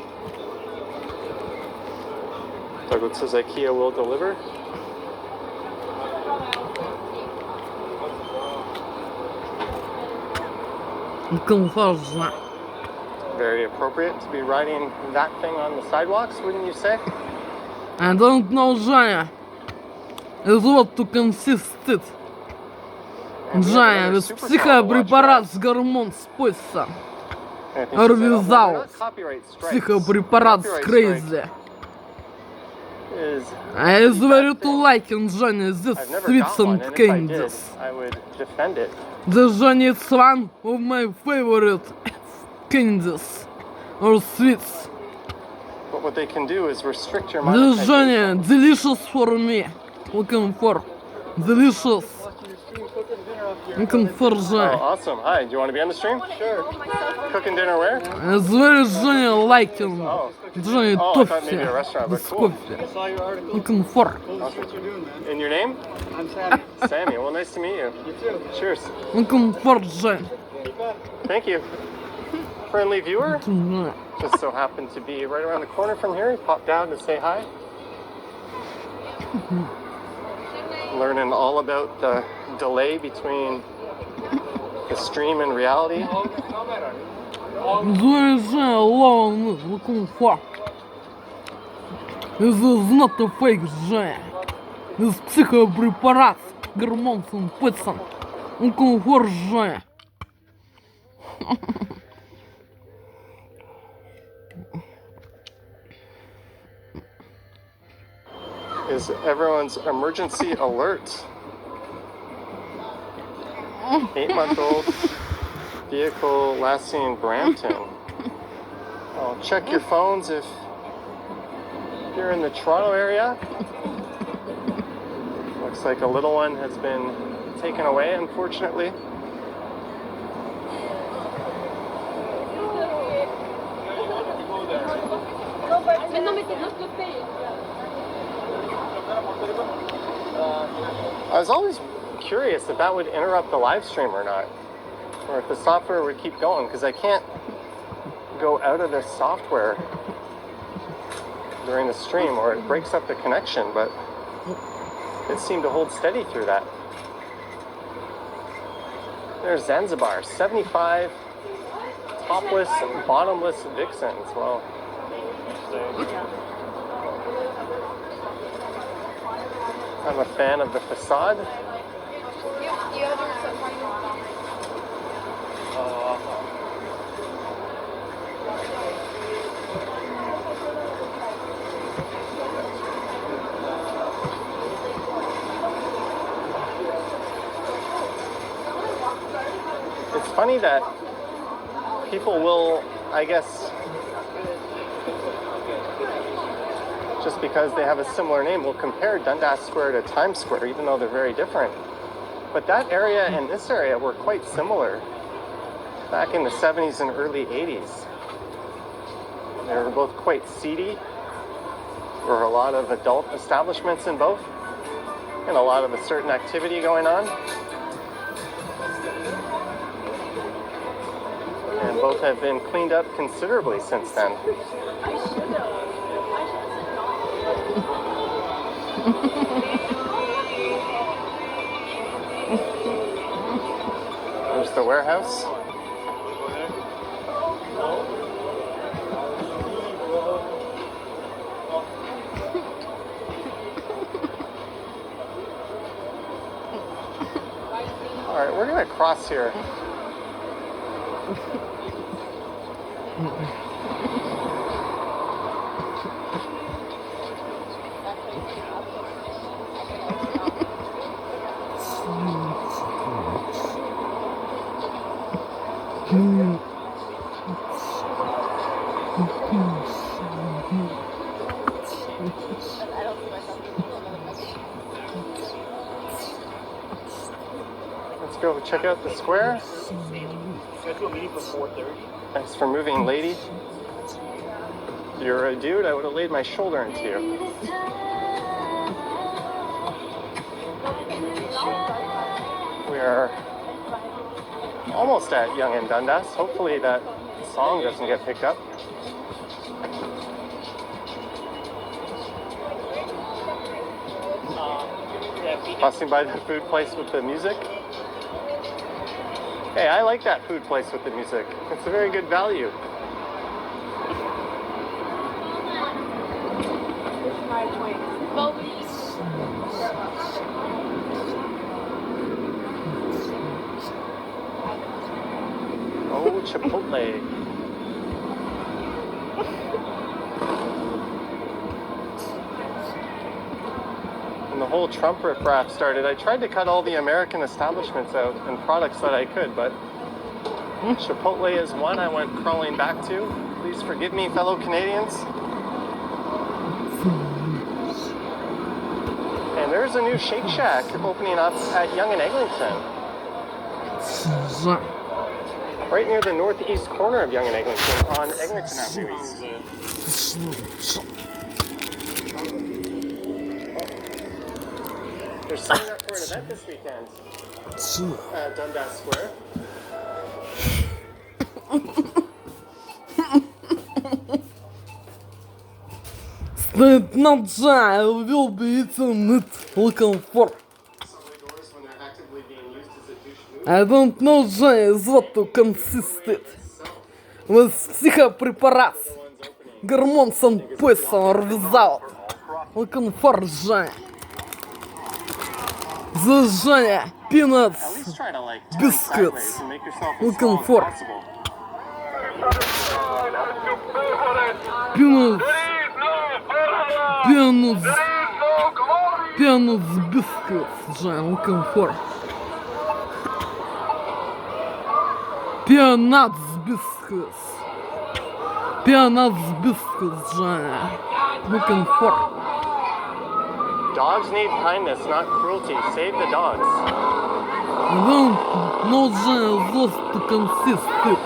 Douglas says IKEA will deliver. Looking for Johnny. Very appropriate to be riding that thing on the sidewalks, wouldn't you say? I don't know Johnny. Is what to consist it. And we have Johnny another with super психопрепарат с гормон с поясом. I think she said, Or "Oh, well, without they're not copyright strikes. психопрепарат с Copyright crazy. strike is I is very to like in Johnny this I've never sweets got one, and and if I did, candies. I would defend it. The Johnny is one of my favorite candies or sweets. But what they can do is restrict your The monetization. Johnny delicious for me. Looking for delicious. Конфоржа. Awesome. Hi, do you want to be on the stream? Sure. Cooking dinner where? Звери Женя Лайкин. Джонни Oh, I thought maybe Тоффи. a restaurant, but Без cool. кофе. Конфор. And your name? I'm Sammy. Sammy. Well, nice to meet you. You too. Cheers. Конфоржа. Thank you. Friendly viewer? Just so happened to be right around the corner from here. He popped down to say hi. Learning all about the delay between the stream and reality. Звери Женя Лайкин. Конфор. This is not a fake Женя. This is психопрепарат. Гормон синтезом. Конфоржа. Is everyone's emergency alert. 8-month-old vehicle last seen in Brampton. Oh, check your phones if you're in the Toronto area. Looks like a little one has been taken away, unfortunately. I was always curious if that would interrupt the live stream or not, or if the software would keep going, because I can't go out of this software during the stream, or it breaks up the connection, but it seemed to hold steady through that. There's Zanzibar, 75 topless, bottomless vixens. Well, I'm a fan of the facade. It's funny that people will, I guess, just because they have a similar name, will compare Dundas Square to Times Square, even though they're very different. But that area and this area were quite similar back in the 70s and early 80s. They were both quite seedy. There were a lot of adult establishments in both, and a lot of a certain activity going on. And both have been cleaned up considerably since then. There's the warehouse. All right, we're gonna cross here. Let's go check out the square. Thanks for moving, lady. If you're a dude, I would have laid my shoulder into you. We are almost at Yonge and Dundas. Hopefully that song doesn't get picked up. Passing by the food place with the music. Hey, I like that food place with the music. It's a very good value. Oh, Chipotle. When the whole Trump riffraff started, I tried to cut all the American establishments out and products that I could, but Chipotle is one I went crawling back to. Please forgive me, fellow Canadians. And there's a new Shake Shack opening up at Yonge and Eglinton. Жень. Right near the northeast corner of Yonge and Eglinton on Eglinton Avenue East. They're setting up for an event this weekend at Dundas Square. Стоит на джай, will be eaten it, looking for. I don't know, Jay, is what to consist it. With психопрепарат, гормонс and poison or without. Looking for, Jay. The Jay, peanuts, biscuits. Looking for. Peanuts, biscuits, Jay, looking for. Peanuts, biscuits, Jay, looking for. Dogs need kindness, not cruelty. Save the dogs. I don't know, Jay, those to consist it.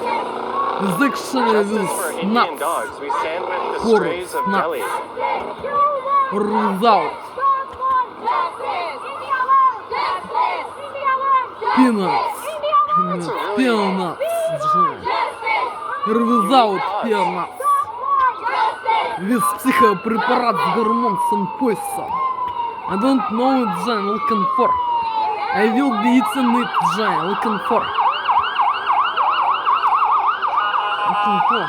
Is actually Justice with for Indian nuts dogs. We stand with the Or strays of nuts. Delhi. or without. Peanuts, peanuts, Jay. Or without peanuts. With психопрепарат гормонс and poison. I don't know it, Jay, looking for. I will be eating it, Jay, looking for. Looking for.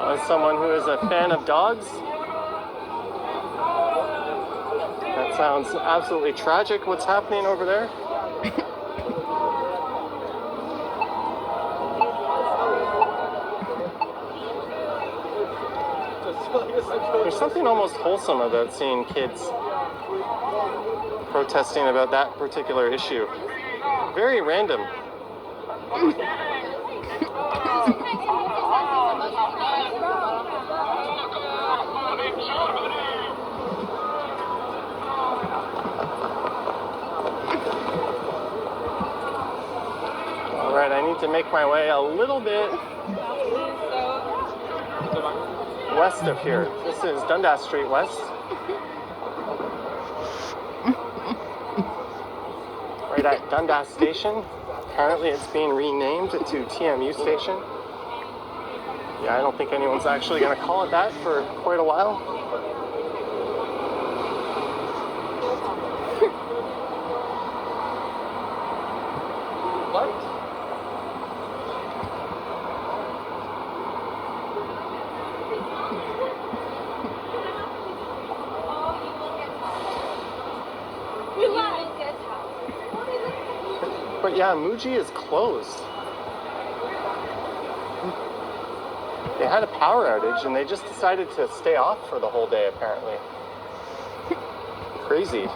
As someone who is a fan of dogs, that sounds absolutely tragic what's happening over there. There's something almost wholesome about seeing kids protesting about that particular issue. Very random. Alright, I need to make my way a little bit west of here. This is Dundas Street West. Right at Dundas Station. Apparently it's being renamed to TMU Station. Yeah, I don't think anyone's actually going to call it that for quite a while. What? But yeah, Muji is closed. They had a power outage and they just decided to stay off for the whole day, apparently. Crazy.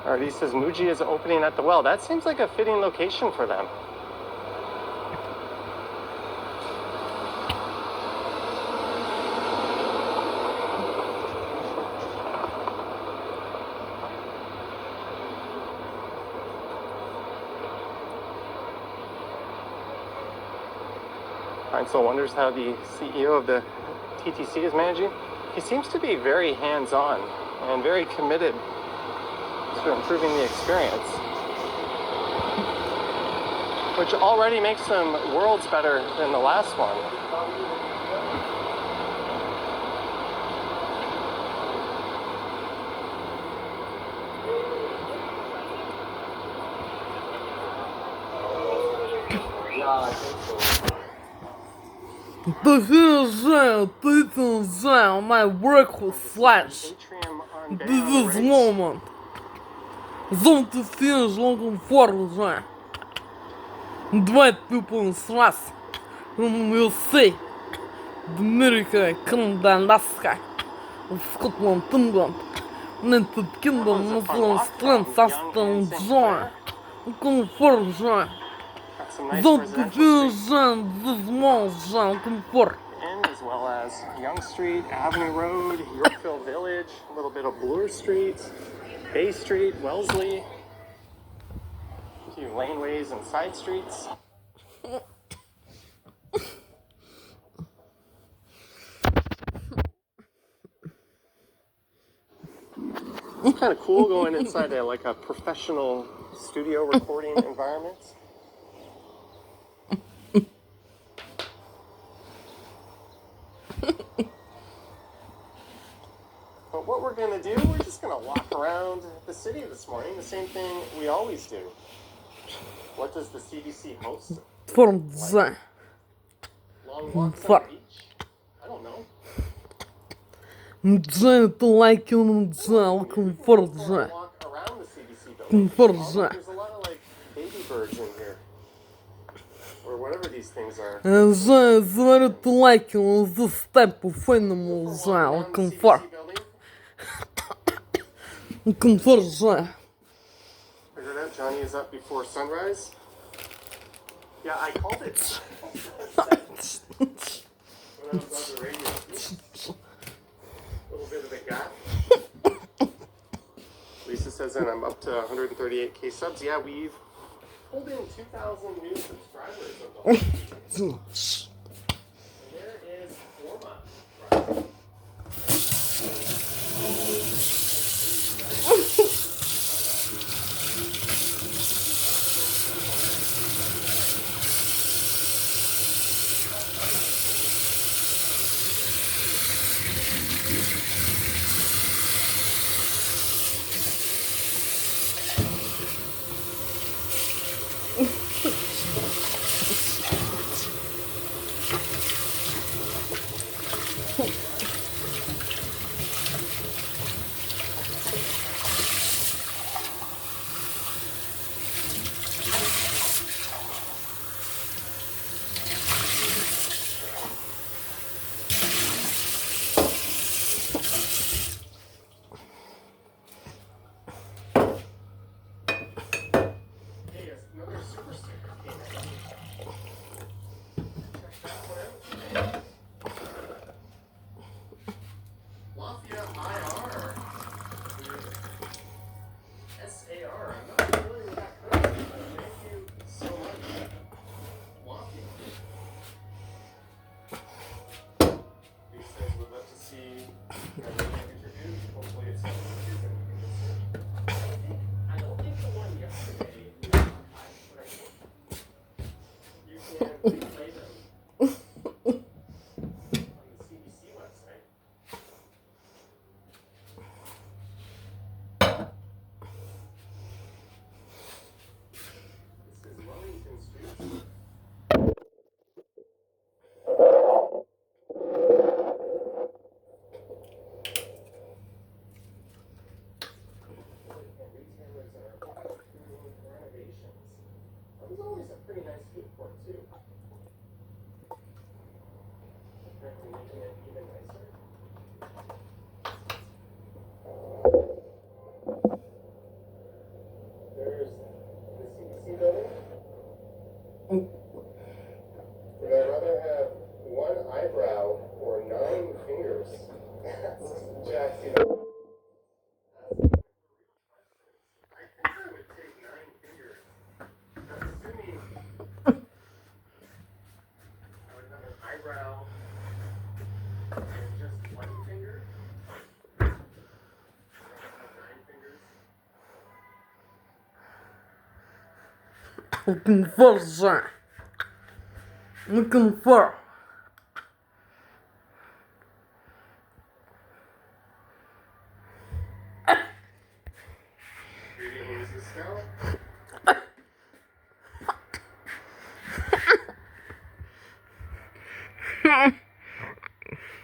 Alright, he says Muji is opening at the well. That seems like a fitting location for them. Heinzel wonders how the CEO of the TTC is managing. He seems to be very hands-on and very committed to improving the experience, which already makes them worlds better than the last one. Yeah, I think so. My work was slashed. Atrium on Bay This on the is right. moment. Зон ты сидишь, логом фор уже. Два people сразу. We'll see. America, Canada, Alaska. Scotland, England. United Kingdom, Muslim strength, Aston John. Comfort John. Got some nice Зон ты residential streets сидишь, this small John, comfort. in, as well as Young Street, Avenue Road, Yorkville Village, a little bit of Bloor Street, Bay Street, Wellesley, a few laneways and side streets. It's kind of cool going inside like a professional studio recording environment. But what we're gonna do, we're just gonna walk around the city this morning, the same thing we always do. What does the CDC host? Form design. Long walks on Fuck. the beach? I don't know. Giant like you, giant comfort, Just wanna giant. walk around the CDC building. Comfort, Oh, giant. there's a lot of like baby birds in here. Or whatever these things are. Giant, giant like you, this type of animal, Walk giant around the comfort. CDC building. Comfort, giant. Figured out Johnny is up before sunrise. Yeah, I called it. When I was on the radio. A little bit of a gap. Lisa says that I'm up to 138K subs. Yeah, we've pulled in 2,000 new subscribers of the whole. And there is Forma. Hey, another super sticker came in. Check that one out. Lafayette IR. SAR. I'm not familiar with that company, but thank you so much. Lafayette. These things would love to see interviewed. Hopefully it's something that you can listen. I don't think the one yesterday was archived, but I think you can replay them on the CDC website. This is Wellington Street. Retailers are going through renovations. That was always a pretty nice food court too. Apparently making it even nicer. There's the CDC building. Would I rather have one eyebrow or 9 fingers? Jack, you know. I think I would take 9 fingers. That's assuming I would have an eyebrow and just 1 finger. I would have 9 fingers. Comfort, giant. Comfort. Reading news is now. have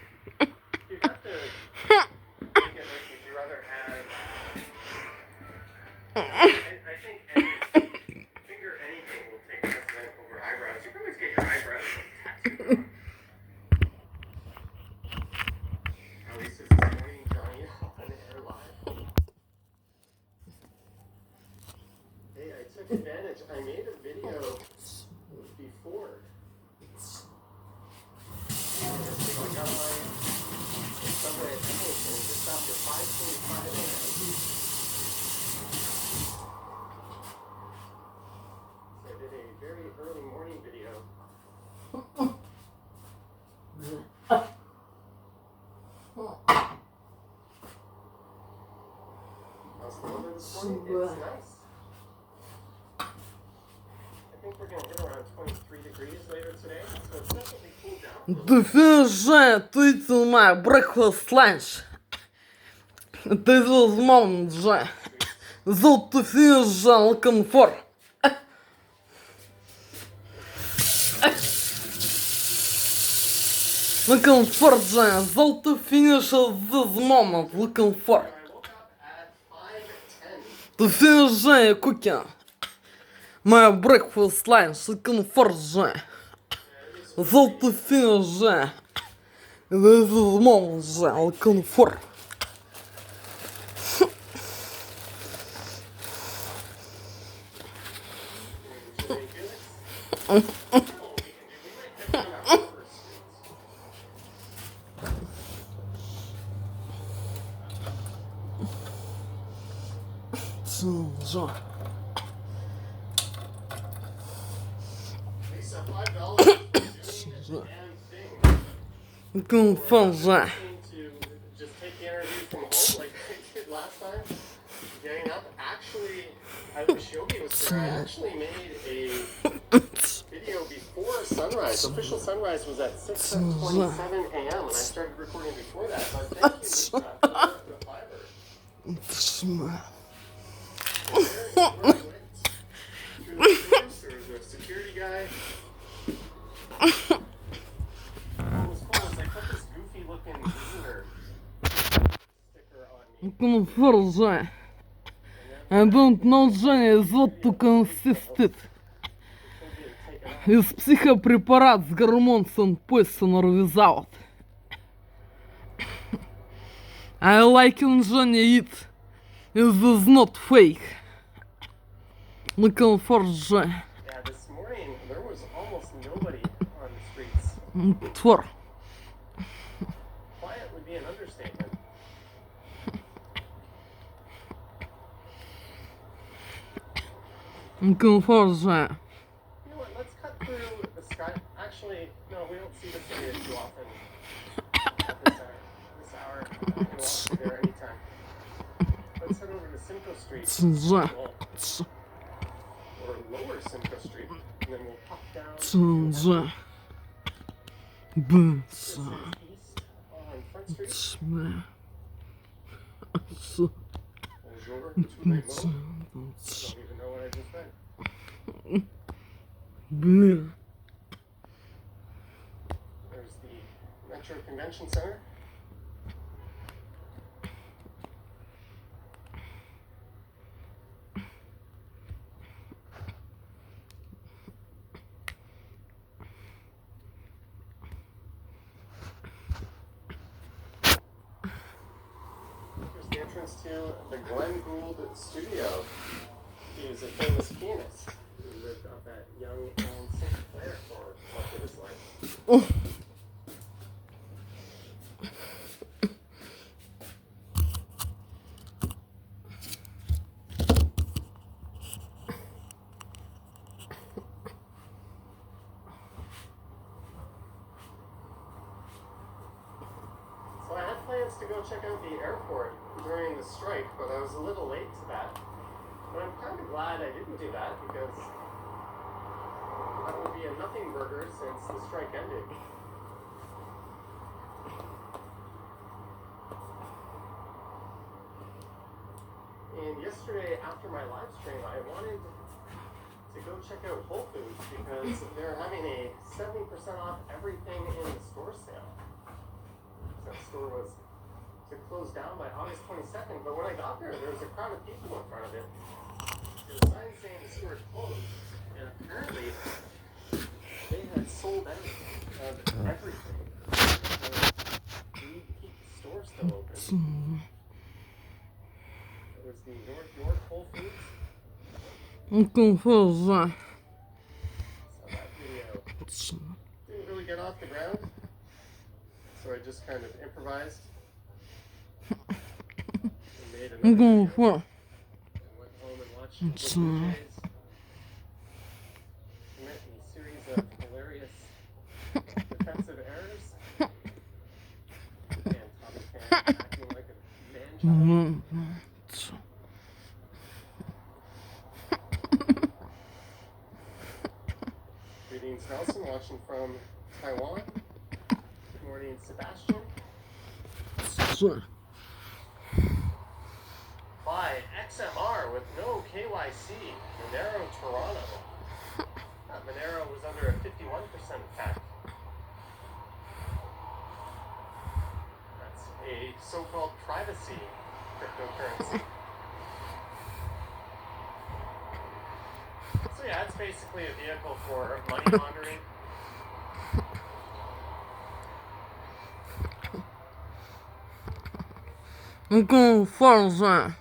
to make it like, would you rather have... I think finger anything will take precedent over eyebrows. You can always get your eyebrows tattooed. At least it's this morning, Johnny, on air live. Hey, I took advantage. I made a video before. I got my subway at Hamilton just after 5:45 a.m. So I did a very early morning video. How's the weather this morning? It's nice. I think we're going to hit around 23 degrees later today, so it's definitely cooled down. This is my breakfast lunch. This is morning, золото финишал комфорт. Looking for золото финишал this moment. Looking for. I woke up at 5:10. To finish cooking. My breakfast lunch. Looking for. Золото финишал. This is moment. Looking for. Lisa, $5 Looking for. to just take the interview from home like I did last time. Getting up. Actually, I wish Yogi was there. I actually made a video before sunrise. Official sunrise was at 6:27 a.m. and I started recording before that. But thank you for the fiber. There's a security guy. What was cool is I put this goofy looking dealer sticker on me. Looking for. I don't know is what to consist. Из психопрепарат с гормонцем poison without. I like Johnny it. This is not fake. Looking for. Yeah, this morning there was almost nobody on the streets. For. Quiet would be an understatement. Looking for. You know what? Let's cut through the sky. Actually, no, we don't see this area too often. This hour, I can walk through there anytime. Let's head over to Simcoe Street. Or lower Simcoe Street. And then we'll pop down. This is east on Front Street. Bonjour, tous les mots. Don't even know what I just said. There's the Metro Convention Center. Here's the entrance to the Glenn Gould studio. He was a famous pianist who lived up at Young and St. Clair for much of his life. So I had plans to go check out the airport during the strike, but I was a little late to that. But I'm kind of glad I didn't do that because that would be a nothing burger since the strike ended. And yesterday after my live stream, I wanted to go check out Whole Foods because because they're having a 70% off everything in the store sale. That store was to close down by August 22nd, but when I got there was a crowd of people in front of it. There was a sign saying the store is closed, and apparently they had sold out of everything. So we need to keep the store still open. There was the North York Whole Foods. Looking for that. So that video didn't really get off the ground, so I just kind of improvised and made another video Looking for. and went home and watched the Blue Jays commit a series of hilarious defensive errors. And Tommy Fan acting like a man child. Greetings, Nelson, watching from Taiwan. Good morning, Sebastian. Buy XMR with no KYC, Monero Toronto. Monero was under a 51% attack. That's a so-called privacy cryptocurrency. So yeah, it's basically a vehicle for money laundering. Looking for that.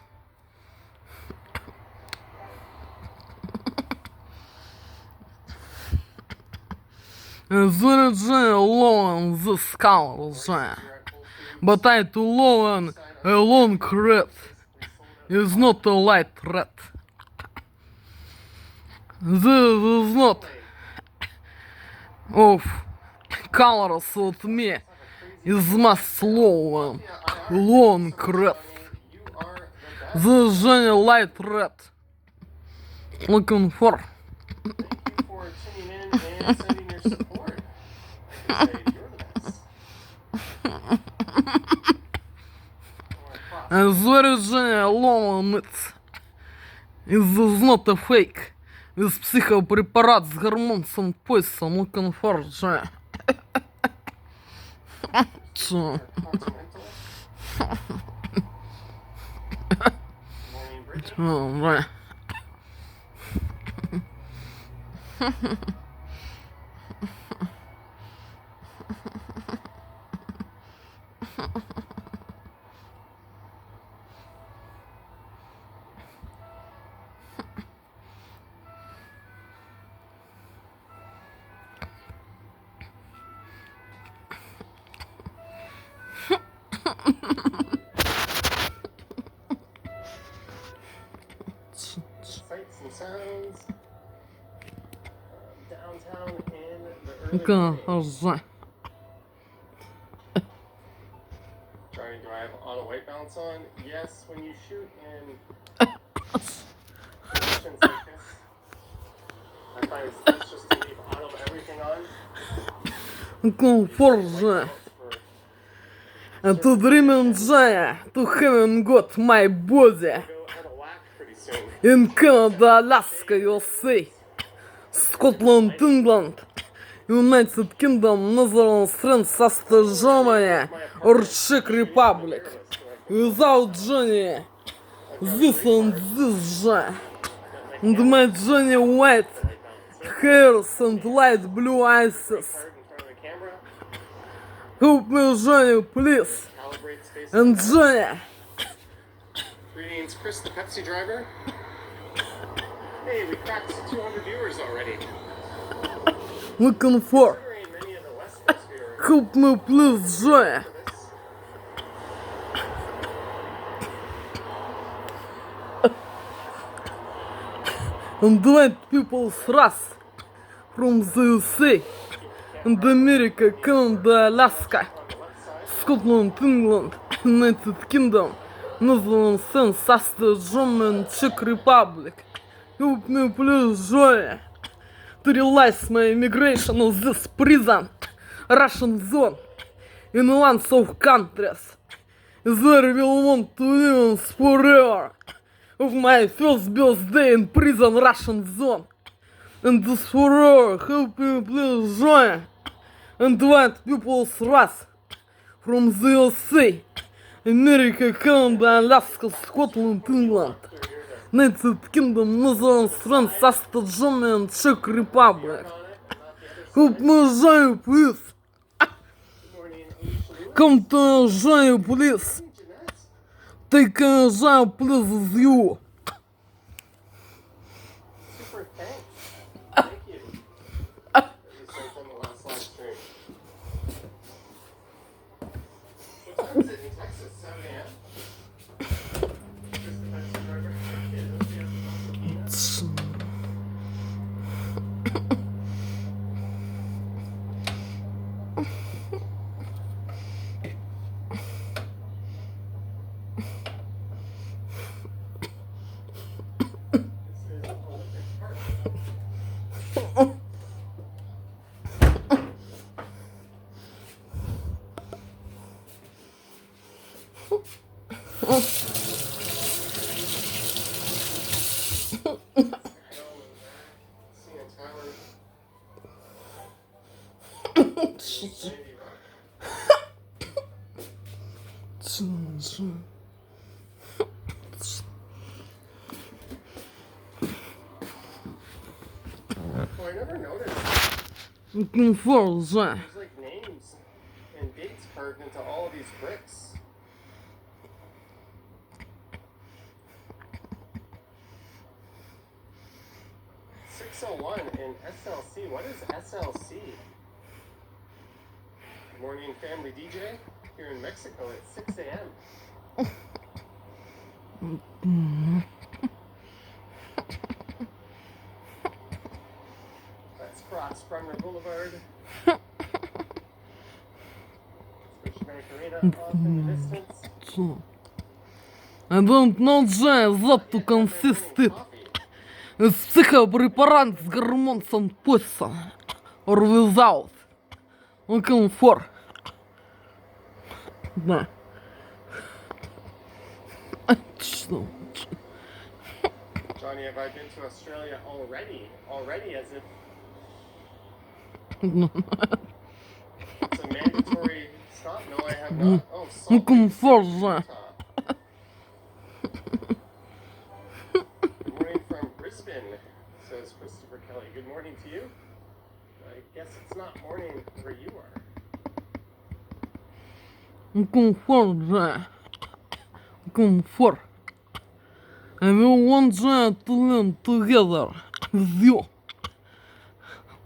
Заряджаю ловен the scholars, but I to lowen a long red is not a light red. This is not of colors with me is my slow long red. This is a light red. Looking for. Thank you for tuning in and sending your support. Like I say, you're the best. Заряжение ломанец is not a fake. Is психопрепарат с гормонцем поясом. Looking for. Morning, Brittany. Right. Sights and sounds. Downtown in the early Looking morning. for that. Trying, do I have auto white balance on? Yes, when you shoot in positions like this, I find it's best just to leave auto everything on. Looking for that. And to dream and desire to having got my body Go out of whack pretty soon. in Canada, Alaska, USA, Scotland, England, United Kingdom, Netherlands, France, Austria, Germany, or Czech Republic. Without Johnny, this and this, and my Johnny white hairs and light blue eyes. Card in front of the camera. Help me, Johnny, please. Calibrate space. And Johnny. Greetings, Chris, the Pepsi driver. Hey, we cracked 200 viewers already. Looking for. Considering many of the West Coast viewers Help me, please, Johnny. for this. And white people's race from the USA and America, Canada, Alaska, Scotland, England, United Kingdom, Netherlands, France, Austria, Germany, Czech Republic. Help me, please, Johnny, to realize my immigration of this prison, Russian zone, in lands of countries. There will want to live forever. Of my first birthday in prison Russian zone. And this for helping please join and invite people us from the USA, America, Canada, Alaska, Scotland, England, United Kingdom, Netherlands, France, Austria, Germany, and Czech Republic. Help me join, please. Come to join, please. Take a join, please, with you. Super thanks. Thank you. You sent on the last live stream. What time is it in Texas? 7 a.m.? Just the taxi driver? Yeah, does he have to talk to Tina? Oh, I never noticed. Looking for join. There's like names and dates carved into all of these bricks. .601 in SLC. What is SLC? Morning Family DJ here in Mexico at 6 a.m. Let's cross Brummer Boulevard. Switch Margarita off in the distance. I don't know that to consisted with psychoppreparants, hormones and poison, or without. Looking for. Да. Johnny, have I been to Australia already? Already, as if it's a mandatory stop? No, I have not. Oh, Salt Looking Lake for City, that. Utah. Good morning from Brisbane, says Christopher Kelly. Good morning to you. I guess it's not morning where you are. Looking for that. Looking for. And we want to learn together with you.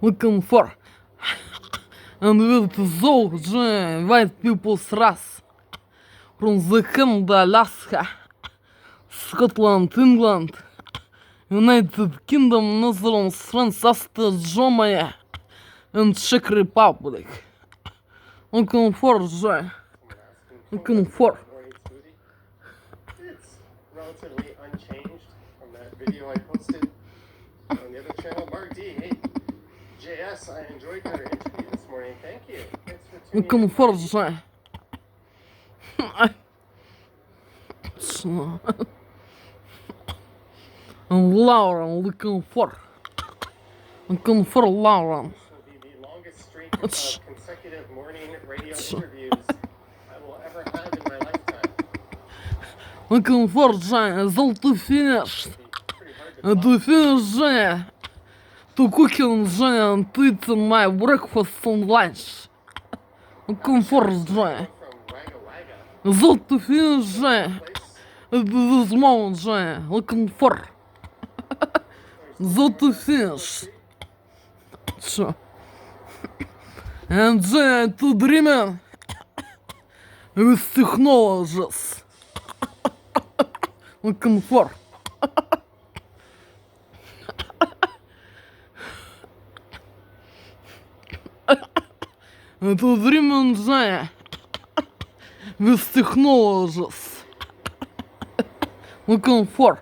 Looking for. And with those white people's race from the Canada, Alaska, Scotland, England, United Kingdom, Netherlands, France, Austria, Germany, and Czech Republic. Looking for joy. Looking for. Morning smoothie. It's relatively unchanged from that video I posted on the other channel. Mark D, hey, JS, I enjoyed your interview this morning. Thank you. Thanks for tuning Looking in. for joy. And Lauren looking for. Looking for Lauren. This will be the longest streak of consecutive morning radio interviews I will ever have in my lifetime. Looking for joy. Is to finish. Pretty hard to And to finish joy. To cooking joy and to eating my breakfast and lunch. Looking for joy. from Wagga Wagga. Is to finish joy. At this moment joy. Looking for. To finish. So. And joy to dreaming with technologies. Looking for. And to dreaming joy with technologies. Looking for.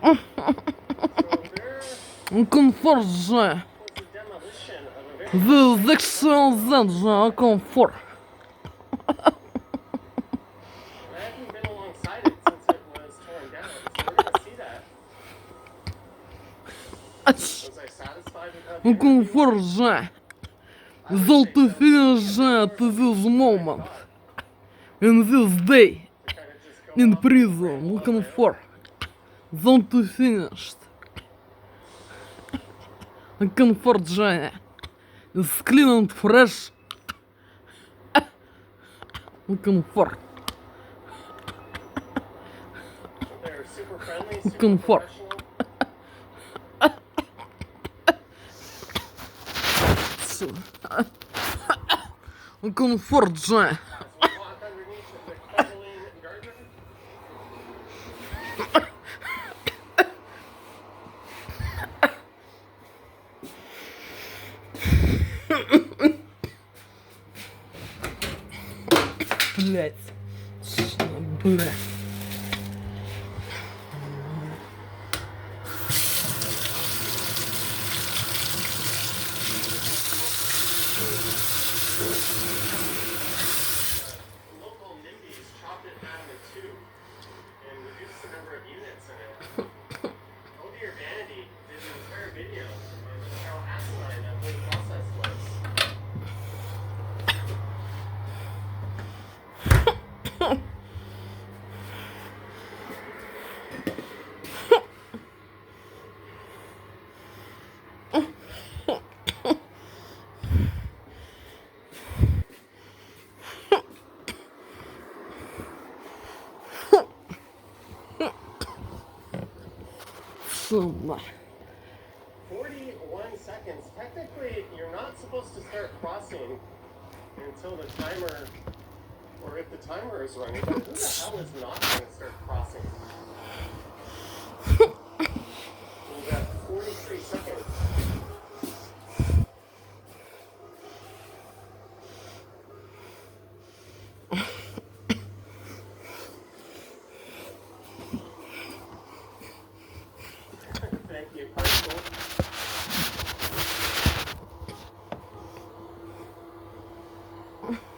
So there Looking for joy. was the demolition of a very The sexual that looking for. I haven't been alongside it since it was torn down. Was I satisfied with how Ну комфорт же. Золото фига же to this moment. In this day. In prison. Looking for. Zone to finished. Comfort же. Is clean and fresh. Comfort. they're super friendly, super Comfort. professional? Комфорт же. We walk underneath the Caroline Gardner? Блять. Бля. Local NIMBYs chopped it down to 2 and reduced the number of units in it. Oh Dear Vanity did an entire video on just how asinine that whole process was. Сума. 41 seconds. Technically, you're not supposed to start crossing until the timer, or if the timer is running, but who the hell is not going to start crossing? We've got 43 seconds. Thank you, Parcel.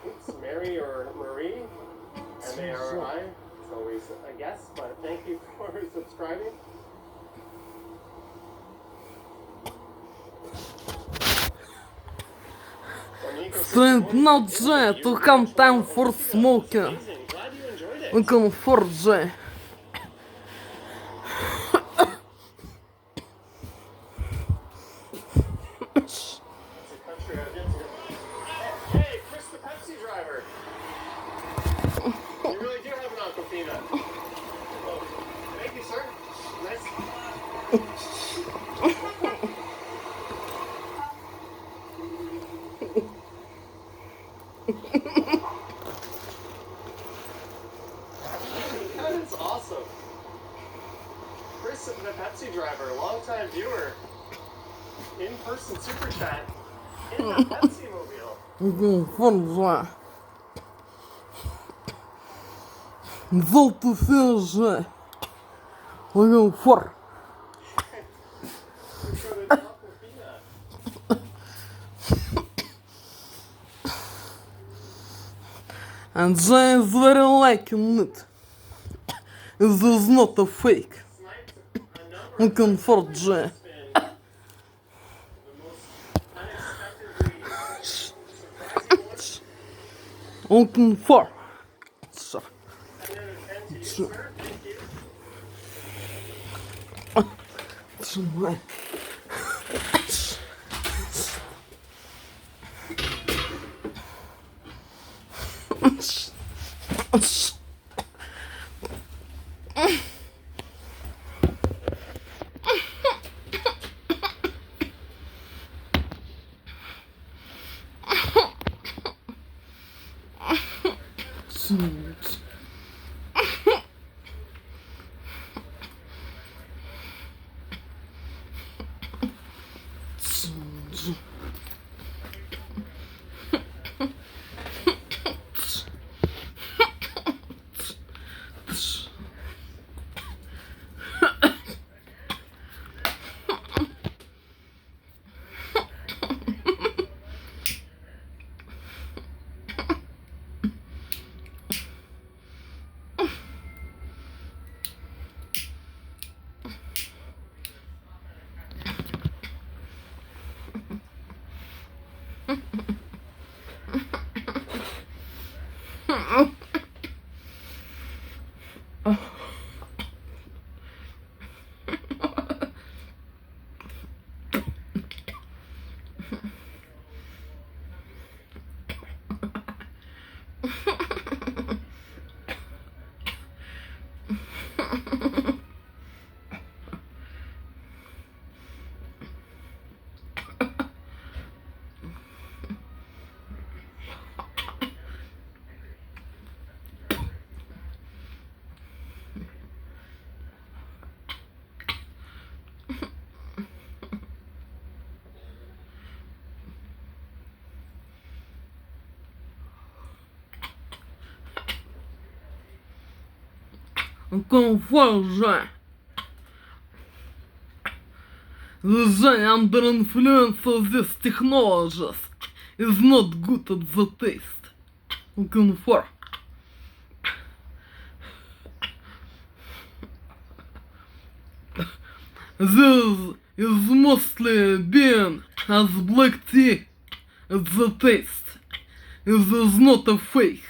It's Mary or Marie, M-A-R-I. It's always a guess, but thank you for subscribing. Strength not J to come time for smoking. Amazing. Glad you enjoyed it. Comfort J. It's a country I've been to. Hey, Chris the Pepsi driver. You really do have an Aquafina. Oh, thank you, sir. Nice. That is awesome. Chris the Pepsi driver, longtime viewer. In-person super chat in the Pepsi mobile. Comfort J. Золото фига же. Комфорт. We showed an Aquafina. And J is very liking it. This is not a fake. Sniped a number of Comfort J. been the most unexpectedly surprising one. Comfort. 10 out of 10 to you, sir. Thank you. Trzymaj. Confusion. The Johnny under influence of these technologies is not good at the taste. Looking for. This is mostly being as black tea at the taste. It is not a fake.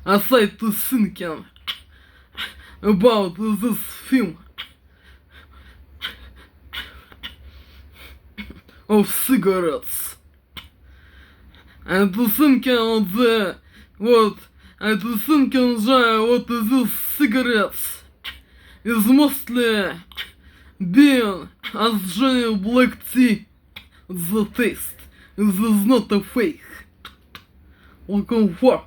Aside to thinking about this film of cigarettes, and to thinking of what is this cigarettes is mostly being as Johnny black tea the taste. This is not a fake. Looking for.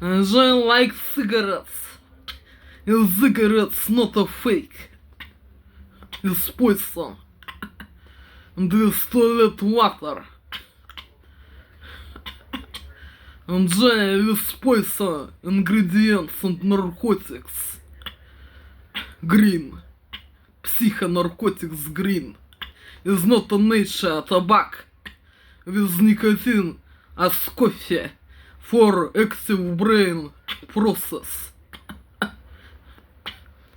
Johnny likes cigarettes. And cigarettes not a fake. It's poison. And it's toilet water. And Johnny uses poison ingredients and narcotics. Green. Psychonarcotics green. Is not a nature tobacco with nicotine as coffee for active brain process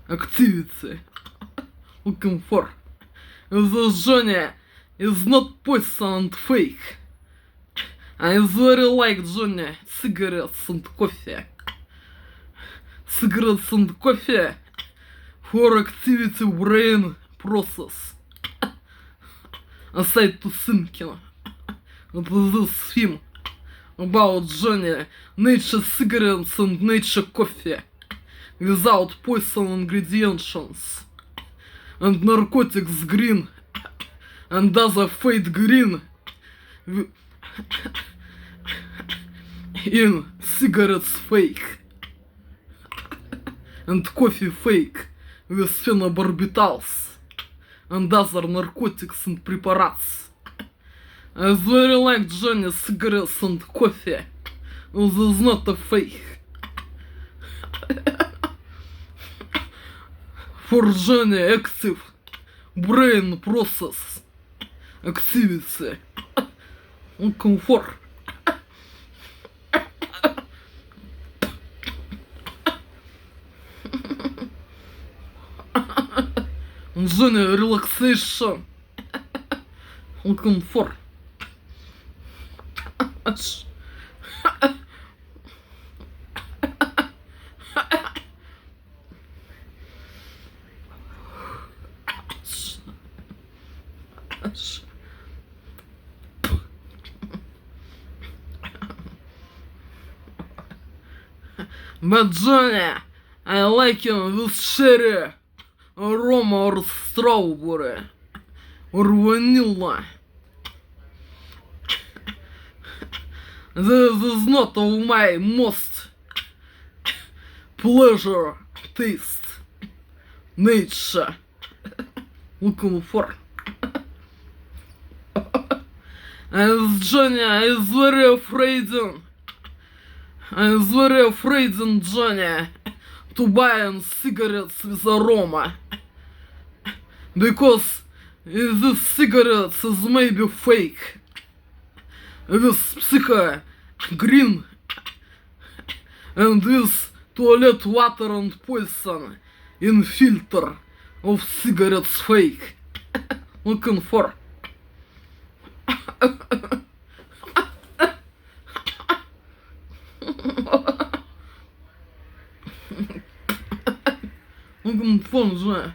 activity. Looking for. The Johnny is not poison and fake. I very like Johnny cigarettes and coffee. Cigarettes and coffee for activity brain process. Aside to thinking about this film about Johnny nature cigarettes and nature coffee without poison ingredients and narcotics green and other fade green in cigarettes fake and coffee fake with phenobarbital and other narcotics and preparates. I very like Johnny cigarettes and coffee. This is not a fake. Forjane active. Brain process. Activity. Comfort. Journey relaxation. Comfort. But Johnny, I like him with cherry, aroma or strawberry, or vanilla. This is not of my most pleasure taste. Nature. Looking for. As Johnny is very afraid. I'm very afraid, Johnny, to buy cigarettes with aroma. Because these cigarettes is maybe fake. With psycho green and with toilet water and poison in filter of cigarettes fake. Looking for. Looking for, Johnny.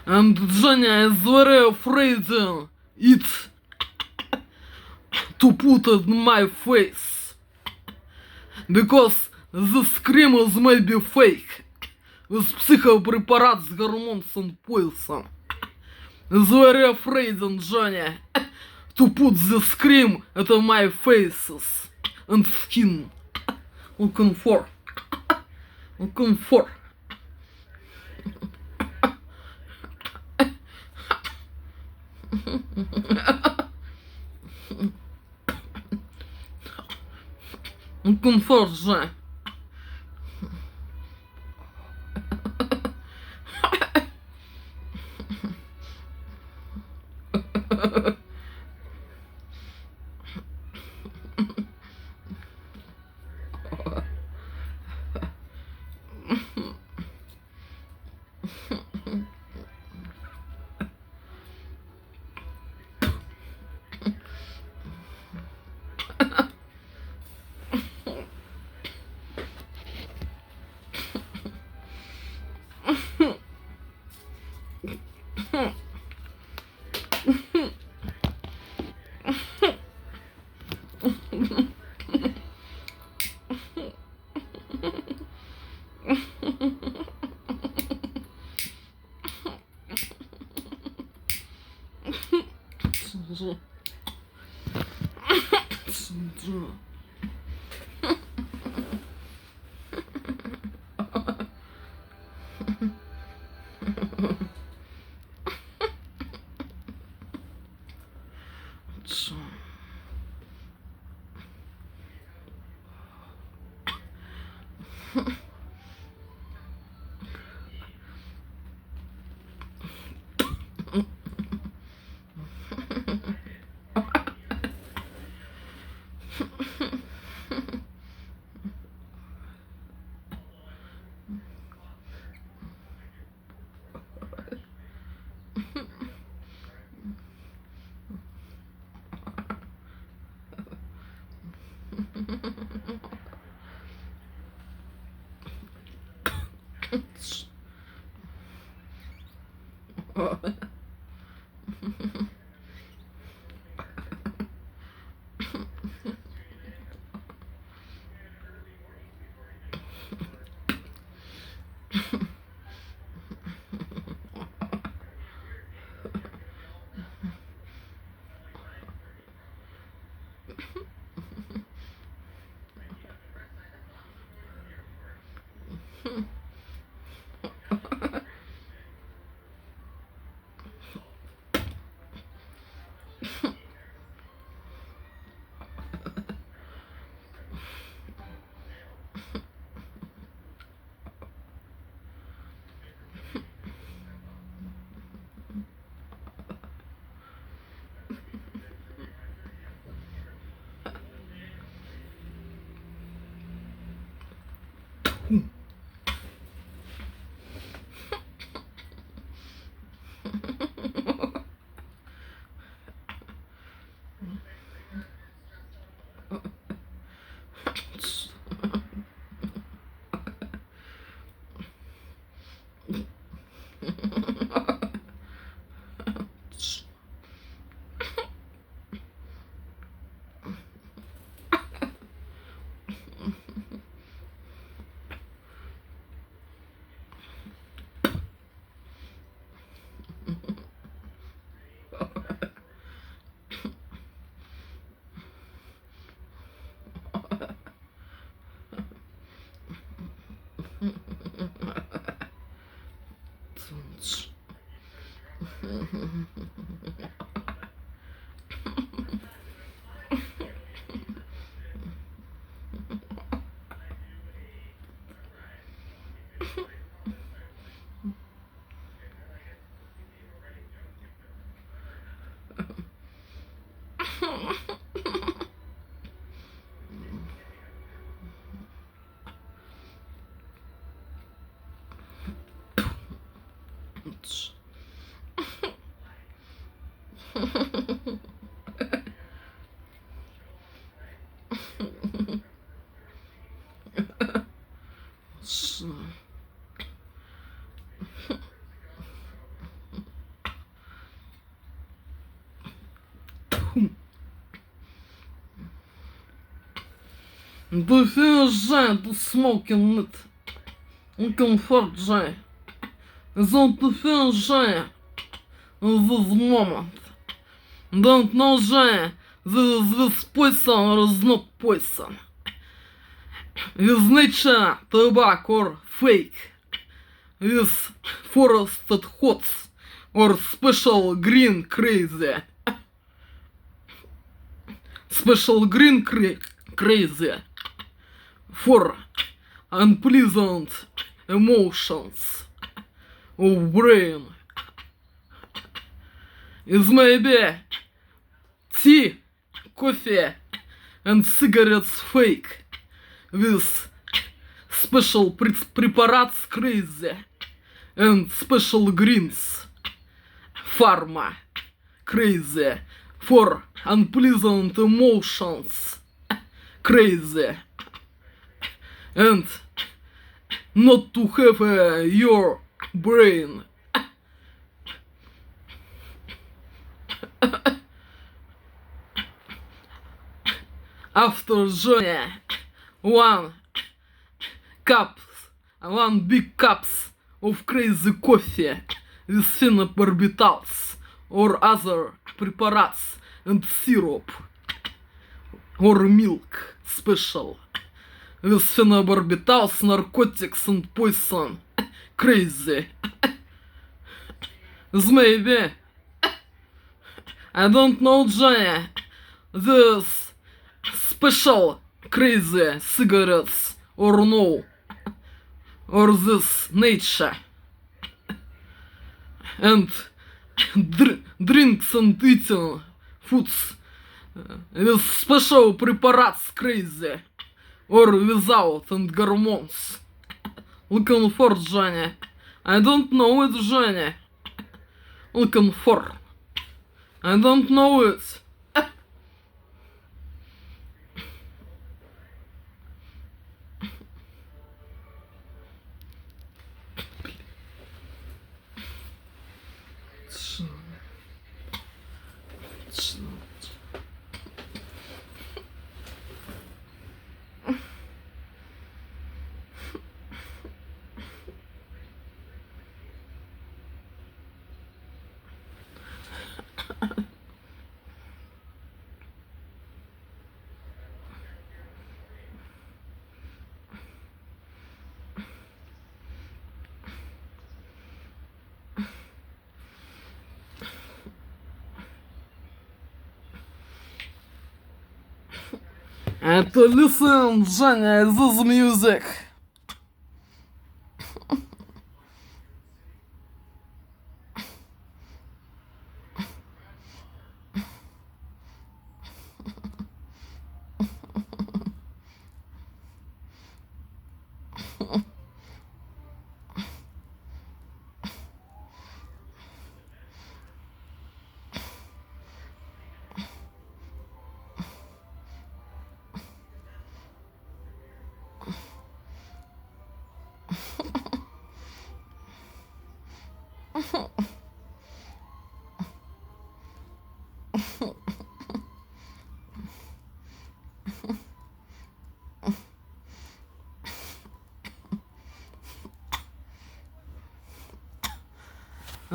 And Johnny is very afraid it to put it in my face. Because this cream is maybe fake. With psychopreciparates, hormones and poison. Is very afraid Johnny to put this cream at my faces and skin. Looking for. Looking for. Looking for, Johnny. Do you feel shy to smoking it? Comfort shy. Don't feel shy in this moment. Don't know shy this poison or is not poison. With nature, tobacco or fake. With forested hots or special green crazy. Special green crazy. For unpleasant emotions of brain is maybe tea, coffee and cigarettes fake with special preparates crazy and special greens pharma crazy for unpleasant emotions crazy and not to have your brain after journey one big cups of crazy coffee with phenobarbital or other preparates and syrup or milk special with phenobarbital, narcotics and poison crazy. Maybe I don't know, Johnny. This special crazy cigarettes or no, or this nature and drinks and eating foods with special preparates crazy or without and hormones. Looking for Johnny. I don't know it, Johnny. Looking for. I don't know it. To listen, Женя, this music.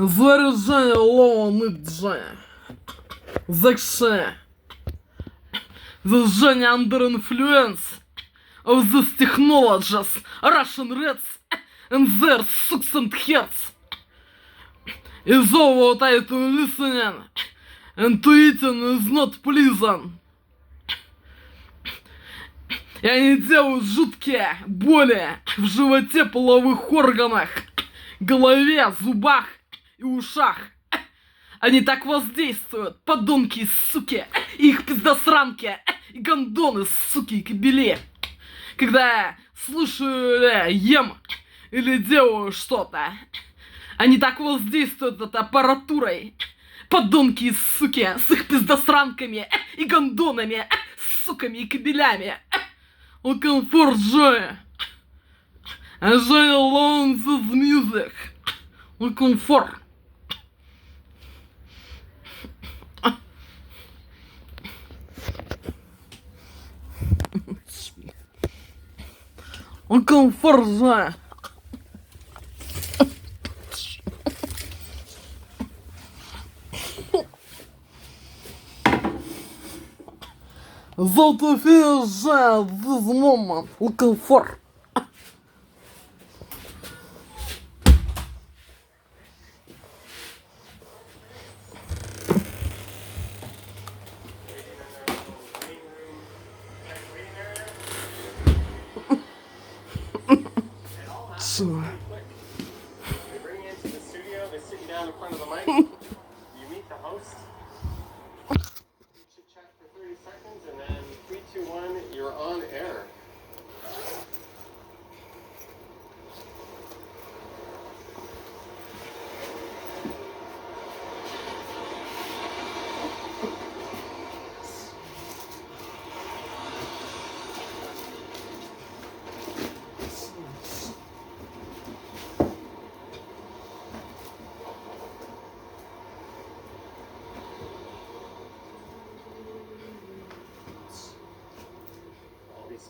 Заряжение лованы Женя. Закше. The Женя under influence of these technologies, Russian Reds and their sucks and heads. Is all what I to listening and to eating is not pleasant. И они делают жуткие боли в животе, половых органах, голове, зубах и ушах. Они так воздействуют, подонки и суки, и их пиздосранки, и гондоны, суки и кобели. Когда я слушаю или ем, или делаю что-то, они так воздействуют этой аппаратурой. Подонки и суки с их пиздосранками и гондонами, суками и кобелями. Looking for joy. And joy alone this music. Looking for. Looking for joy. So to feel joy at this moment, looking for. They bring you into the studio, they sit you down in front of the mic, you meet the host, you chit chat for 30 seconds, and then 3, 2, 1, you're on air.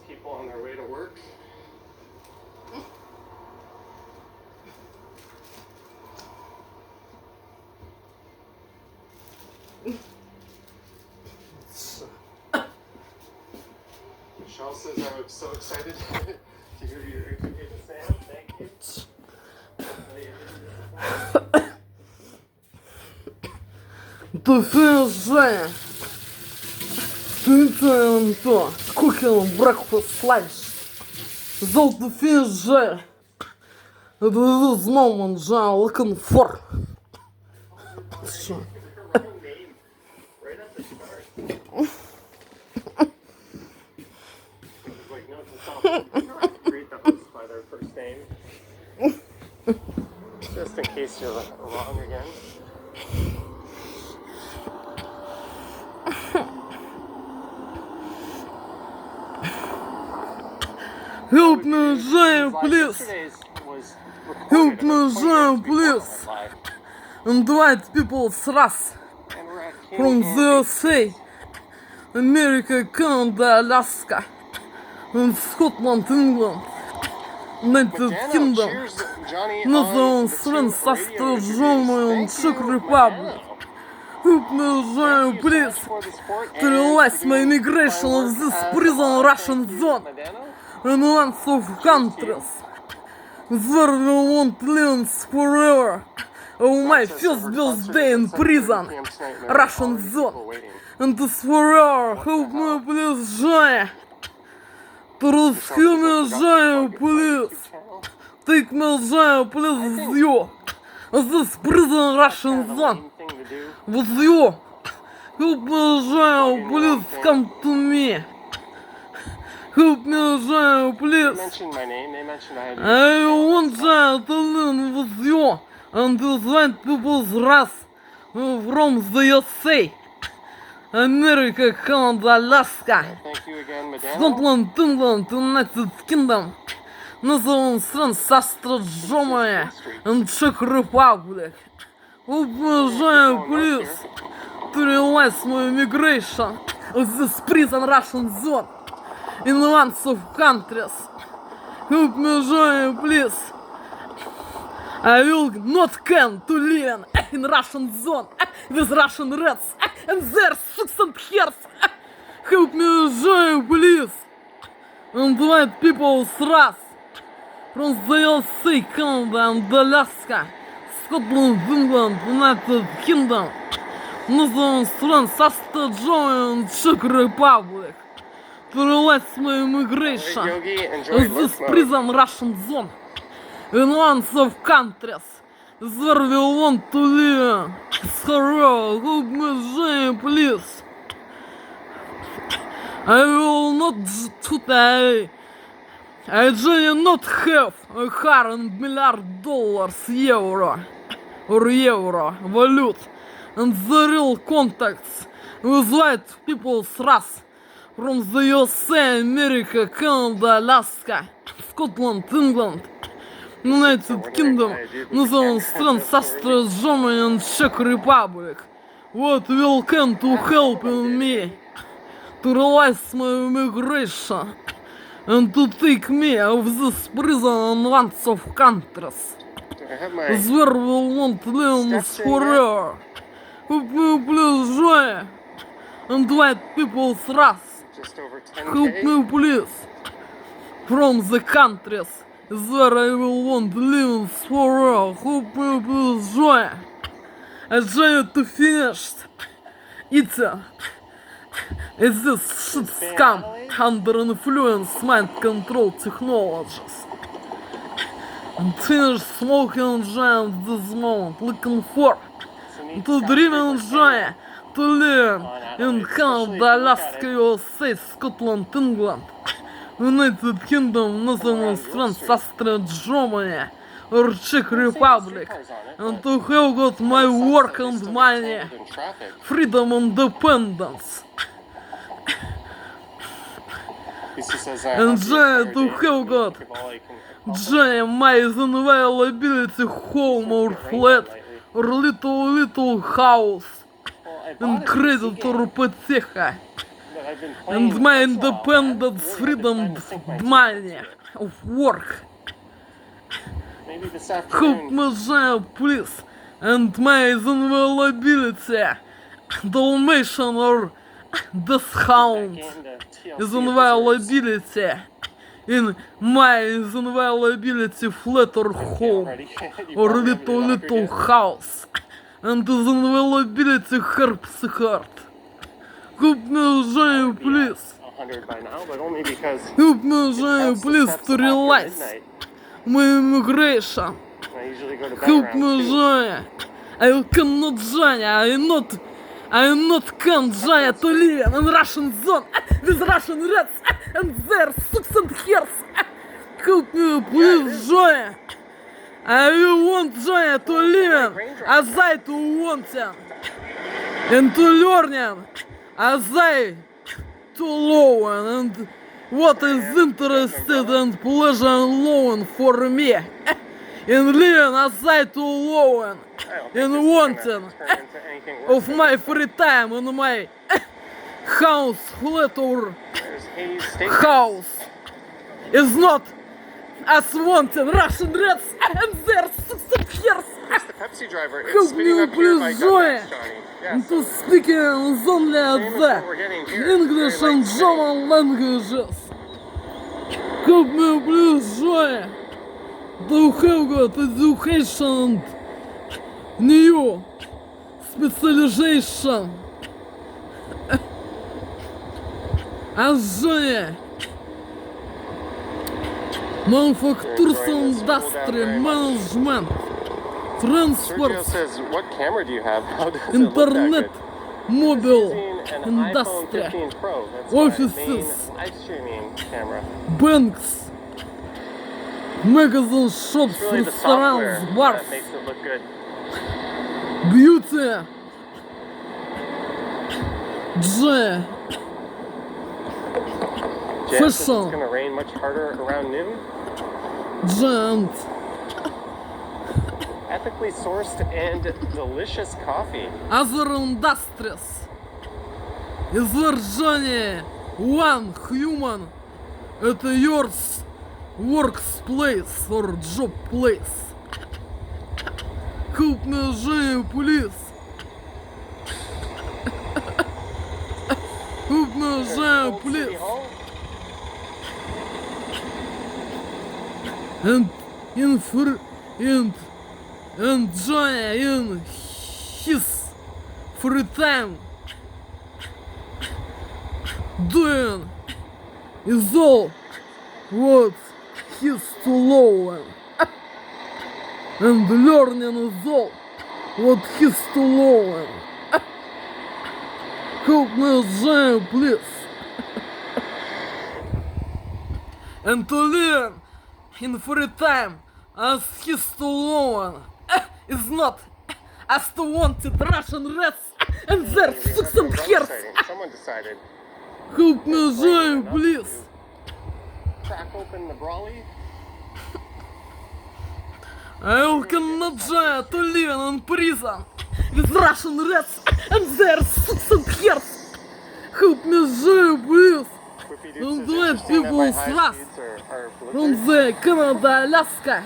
People on their way to work. Michelle says I was so excited to hear your interview with Sam. Thank you. To feel joy. To eat to cooking breakfast lunch. So to feel joy. At this moment, joy looking for. Right at the start. Like, no, it's greet the host by their first name. Just in case you're wrong again. Help me, Joy, please. Help me, Joy, please. Invite people us from the USA, America, Canada, Alaska, and Scotland, England, United Kingdom, Netherlands, France, Austria, Germany, and Czech Republic. Help me, Joy, please, to realize my immigration of this prison Russian zone. And lots of countries where we won't live forever. On my first birthday in prison, Russian zone, and this forever. Help me, please, Joy. Trust me, Giant Police. Take me, Giant Police with you. This prison Russian zone. With you. Help me, Giant Police, come to me. Help me, Giant Police. Mentioned my name. They mentioned I had. I want Giant to learn with you. And to find people's race from the USA. America, Canada, Alaska. Thank you again, Madame. Scotland, England, United Kingdom, Netherlands, France, Austria, and Czech Republic. Giant Police to realize my immigration of this prison Russian zone in lots of countries. Help me, Giant Police. I will not can to live in Russian zone with Russian rats and their sucks and hairs. Help me, Giant Police. And white people's wrath from the USA, Canada and Alaska, Scotland, England, United Kingdom, Netherlands, France, Austria and Czech Republic to realize my immigration Yogi, enjoy of this look mode. prison Russian zone in lots of countries where we want to live. Help me, Giant Police. I will not today. I do not have $100 million euro or euro valute and the real contacts with white people's race from the USA, America, Canada, Alaska, Scotland, England, United Kingdom, Netherlands, France, Austria, Germany and Czech Republic. What will come to help me to realize my immigration and to take me of this prison in lots of countries I have my. where we want to live Steps in forever. Help me, please, joy and white people's race. Just over Help 10K. me, please, from the countries where I will want to live forever. Help me, please, joy. I try to finish eating. Is this shit scam under influence mind control technologies? And finish smoking giant this moment, looking for to dream and joy to live in Canada, Alaska, USA, Scotland, England, United Kingdom, Netherlands, France, Austria, Germany, or Czech Republic, and to have got my work and money, In traffic. freedom and independence. He says, And Giant to have got Giant my inviolability home or flat or little house and credit or hypotheca and my independence, freedom, money of work. Maybe this Help afternoon. me, Giant, please, and my inviolability, Dalmatian or discount is inviolability in my inviolability flat or home or little house and is inviolability helps heart. Help me, Giant, please. 100 by now, but only because Help me, Giant, please, to realize my immigration. I usually go to bed Help around me, 2. Giant. I cannot, Giant. I not can, Giant, to live in Russian zone with Russian rats and their sucks and hairs. Help me, please, Giant. I want Giant to live as I to wanting and to learning as I to learn and what is interested and pleasure and learn for me in living as I to learn in wanting of my free time in my house, flat or house is not as wanting Russian rats and their sucks hairs. The Pepsi driver is Help speeding me, up here by please, Gunback, Joy. Johnny. Yeah, And to so speak only same as what the we're getting here. English Very and light today. German languages. Help me, please, Joy. To have got education and new specialization. As Joy, Manufactures Industry Management, Transport, Sergio says, what camera do you have? How does it look that Internet, good? Mobile He's using an iPhone Industry, 15 Pro. That's my Offices. main live streaming camera. Banks, Magazine Shops, It's really the software Restaurants, Bars, that makes it look good. Beauty, J, Jan says it's Fashion, going to rain much harder around noon. Giant, Ethically sourced and delicious coffee. Other Industries, Изложение, One Human, это yours, workplace or job place. Help me, Jane, please. Help me, Jane, Old City please. Hall. And enjoy in his free time doing is all what he's to learn, and learning is all what he's to learn. Help me, Jane, please. And to learn in free time as he's to learn is not as to wanted Russian rats and their We have six no and run hairs. sighting. Someone decided. Help me, It's Jane, raining enough please. to Crack open the brawly. I cannot Jane to live in prison with Russian rats and their six and hairs. Help me, Jane, please. Whippy And Dukes is let interesting that people my high thrust speeds are from blizzard. the Canada, Alaska,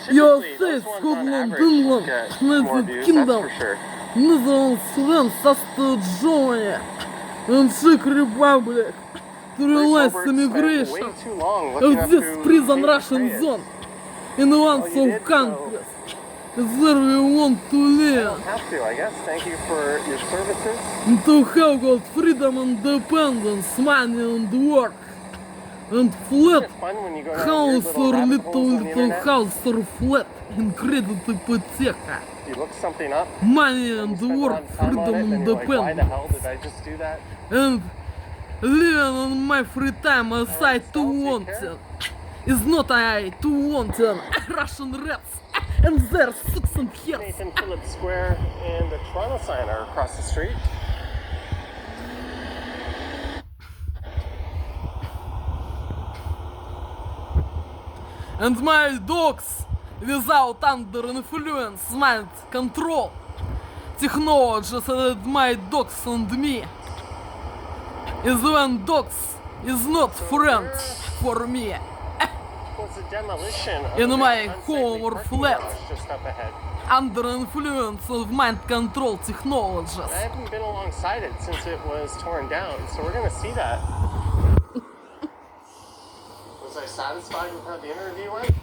Typically, USA, those ones on Scotland, average England, get more United views, Kingdom, that's for sure. Netherlands, France, Estonia, and Czech Republic to realize Bruce Albert spent immigration way too long looking of up this who prison David Russian Frey is. zone in one Oh, you of did? countries. There we want to I live don't have to, I guess. Thank you for your services. and to have got freedom, independence, money and work and flat It's fun when you go down weird house little or rabbit holes on the little internet. house or flat in credit ipotека. You look something up, Money you and spend a lot work, of time on it, freedom, and you're like, why the independence. hell did I just do that? And living on my free time as I too wanted is not I too wanted Russian rats and their six and hairs. Nathan Phillips Square and the Toronto sign are across the street. And my dogs without under influence mind control technologies and my dogs and me is when dogs is not friends for me. Was a demolition of In the my unsightly home or parking flat. garage just up ahead. Under influence of mind control technologies. I haven't been alongside it since it was torn down, so we're gonna see that. Was I satisfied with how the interview went?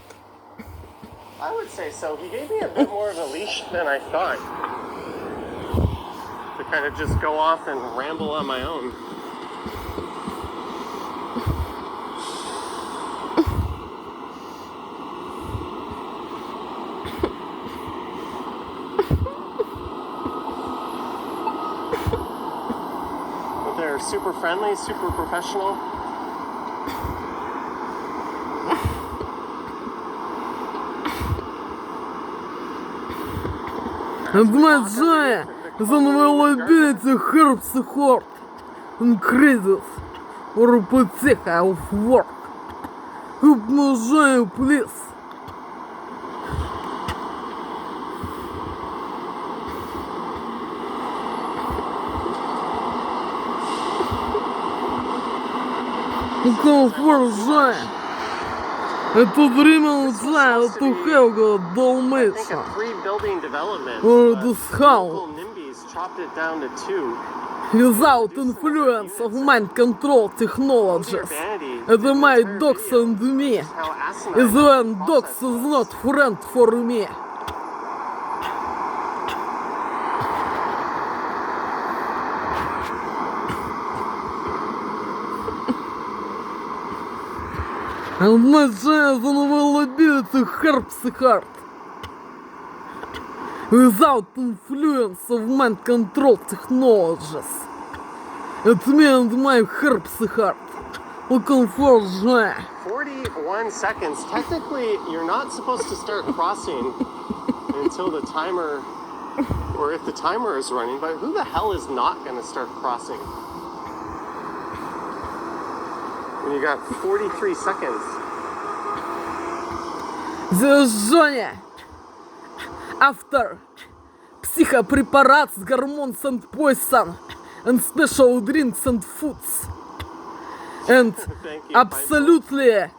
I would say so. He gave me a bit more of a leash than I thought. To kind of just go off and ramble on my own. But they're super friendly, super professional. And my giant is unavailability helps the heart and credit or hypotheca of work. Help me, giant, please. Комфорт giant. Это время giant to have a I think Dalmatian. a 3-building development. Or but this house. local NIMBYs chopped it down to 2. Without influence of mind control technologies. Это my dogs and me. How asinine Is when the dogs process is was. not friend for me. And my chance on availability helps hard. Without influence of mind control technologies. It means my helps hard. Looking for joy. 41 seconds. Technically, you're not supposed to start crossing until the timer, or if the timer is running, but who the hell is not going to start crossing? And you got 43 seconds. The journey after psychopreparats, hormones and poison and special drinks and foods. And absolutely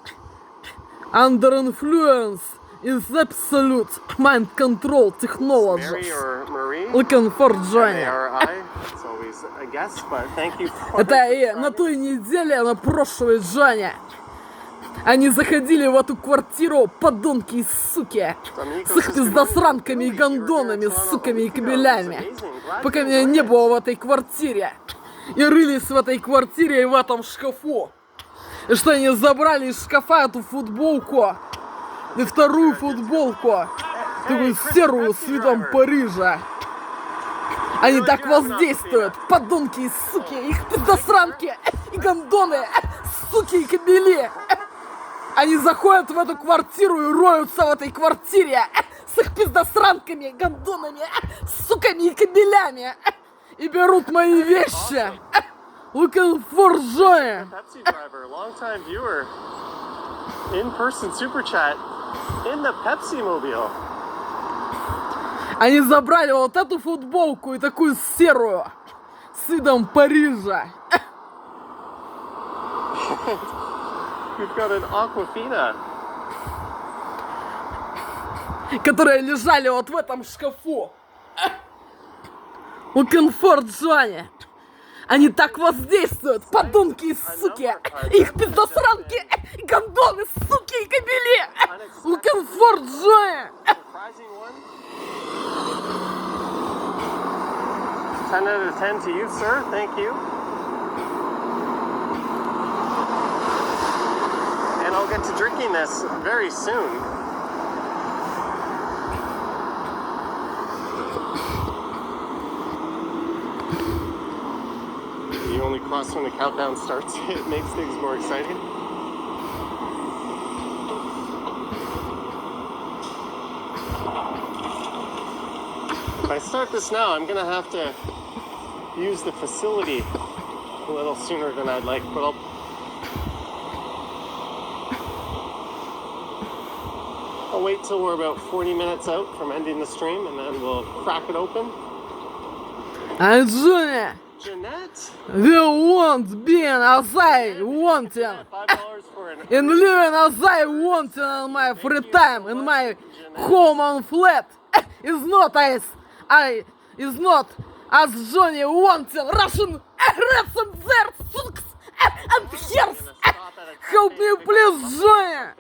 under influence is absolute mind control Mary technologies. or Marie? Looking for joy. ARI. It's always a guess, but thank you for Это и на той неделе, на прошлой Жаня. Они заходили в эту квартиру, подонки и суки, с их пиздосранками и гондонами, суками и кабелями, пока меня не было в этой квартире. И рылись в этой квартире и в этом шкафу. И что они забрали из шкафа эту футболку и вторую футболку, такую серую с видом Парижа. Они так воздействуют, подонки и суки, их пиздосранки и гондоны, суки и кабели. Они заходят в эту квартиру и роются в этой квартире с их пиздосранками, гондонами, суками и кабелями. И берут мои вещи. Looking for joy. Pepsi driver, long-time viewer, in-person super chat in the Pepsi mobile. Они забрали вот эту футболку и такую серую с видом Парижа. We've got an Aquafina. Которые лежали вот в этом шкафу. Looking for joy. Они так воздействуют, подонки и суки, их пиздосранки, и гондоны, суки и кабели. Looking for joy. Surprising one. 10 out of 10 to you, sir. Thank you. And I'll get to drinking this very soon. You only cross when the countdown starts. It makes things more exciting. If I start this now, I'm gonna have to use the facility a little sooner than I'd like, but I'll wait till we're about 40 minutes out from ending the stream, and then we'll crack it open. And Johnny, Jeanette, we want being as I wanting. $5 for an And living as I wanting in my free time, in my home and flat. Is not is not as Johnny wanting Russian ransom there, sucks and hairs. Help me please, Johnny.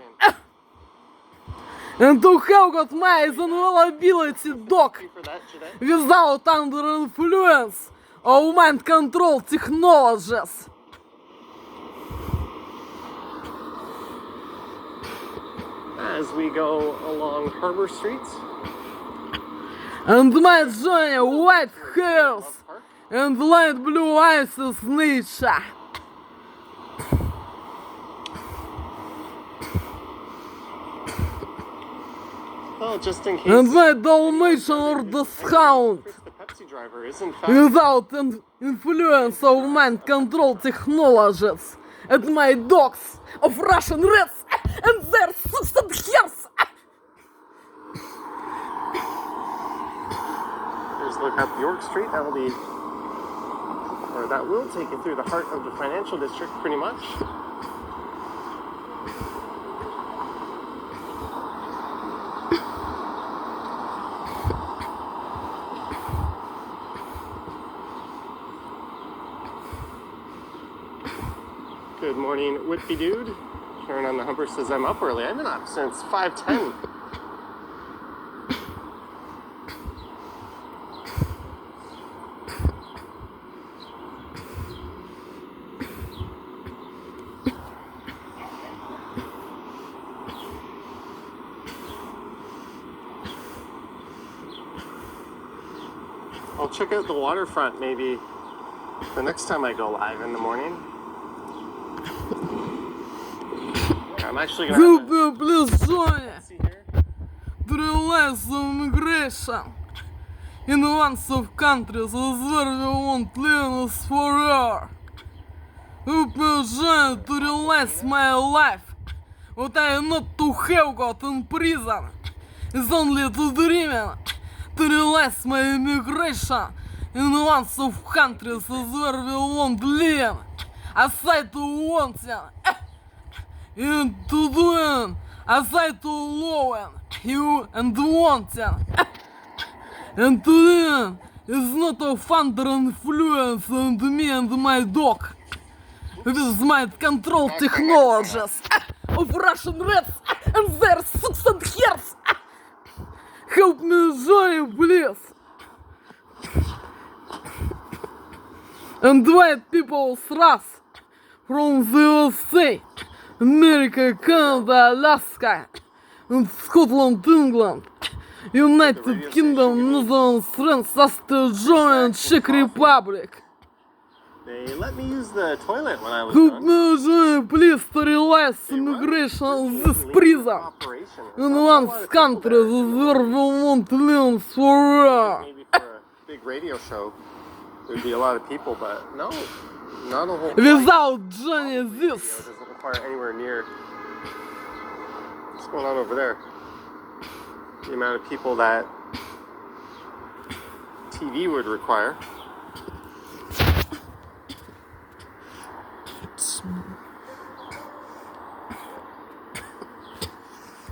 And to have got my invulnerability dog for that, Jeanette. without under influence of mind control technologies. As we go along Harbor Streets, And my Johnny white hairs and light blue eyes is nature. well, just in case. And my Dalmatian or discount Chris, the Pepsi driver, is in fact without influence of mind control technologies. And my dogs of Russian reds and their suits and hairs. Just look up York Street. That'll be, or that will take you through the heart of the financial district, pretty much. Good morning, Whippy Dude. Sharon on the Humper says I'm up early. I've been up since 5:10. I'll check out the waterfront maybe the next time I go live in the morning. I'm actually gonna have Группе Плюсоне. to see here. Realize immigration in lots of countries is where we want live forever. Trying to realize my life. What I not to have got in prison is only to dreaming. To realize my immigration in lots of countries is where we want live. Aside to wanting and to doing, aside to loving you and wanting and to doing is not of under influence on me and my dog. With my control technologies of Russian Reds and their 600 hertz. Help me, Johnny, please. And white people's wrath from the USA, America, Canada, Alaska, and Scotland, England, United Kingdom, Netherlands, France, Austria, and Czech Republic. They let me use the toilet when I was Help done. me, Johnny, please, to realize immigration in this prison. Operation. In one country, is where we want to live forever. Maybe for a big radio show, there'd be a lot of people, but no, not a whole. Without Johnny, Video this. doesn't require anywhere near. What's going on over there? The amount of people that TV would require.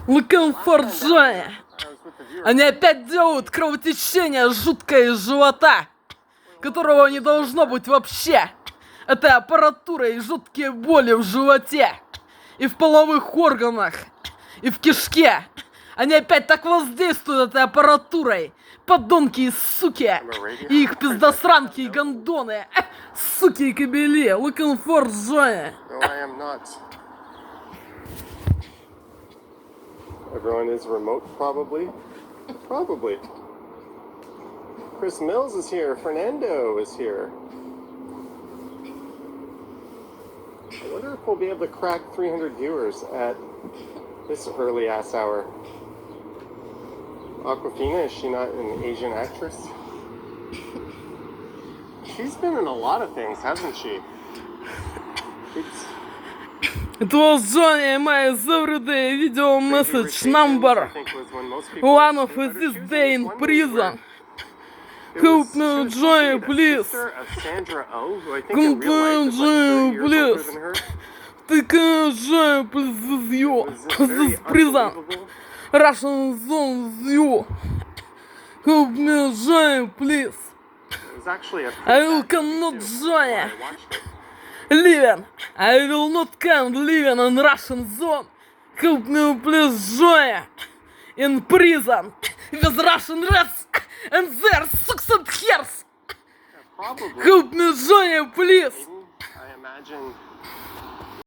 Looking for Johnny. I was with the viewer. Они опять делают кровотечение жуткое из живота, которого не должно быть вообще. Это аппаратура и жуткие боли в животе, и в половых органах, и в кишке. Они опять так воздействуют этой аппаратурой. Подонки и суки, и их пиздосранки и гондоны. Суки и кобели. Looking for Johnny. No, I am not. Everyone is remote, probably. Probably. Chris Mills is here. Fernando is here. I wonder if we'll be able to crack 300 viewers at this early ass hour. Aquafina, is she not an Asian actress? She's been in a lot of things, hasn't she? It's It was Johnny, my everyday video message number. One of this day in prison. Help me, Johnny, please. Come on, Johnny, please. Take Johnny, please, with you. This prison. Russian zone with you. Help me, Johnny, please. I will cannot Johnny. Living. I will not can living in Russian zone. Help me, please, Johnny. In prison. With Russian Reds and their 600 hertz. Help me, Johnny, please. I imagine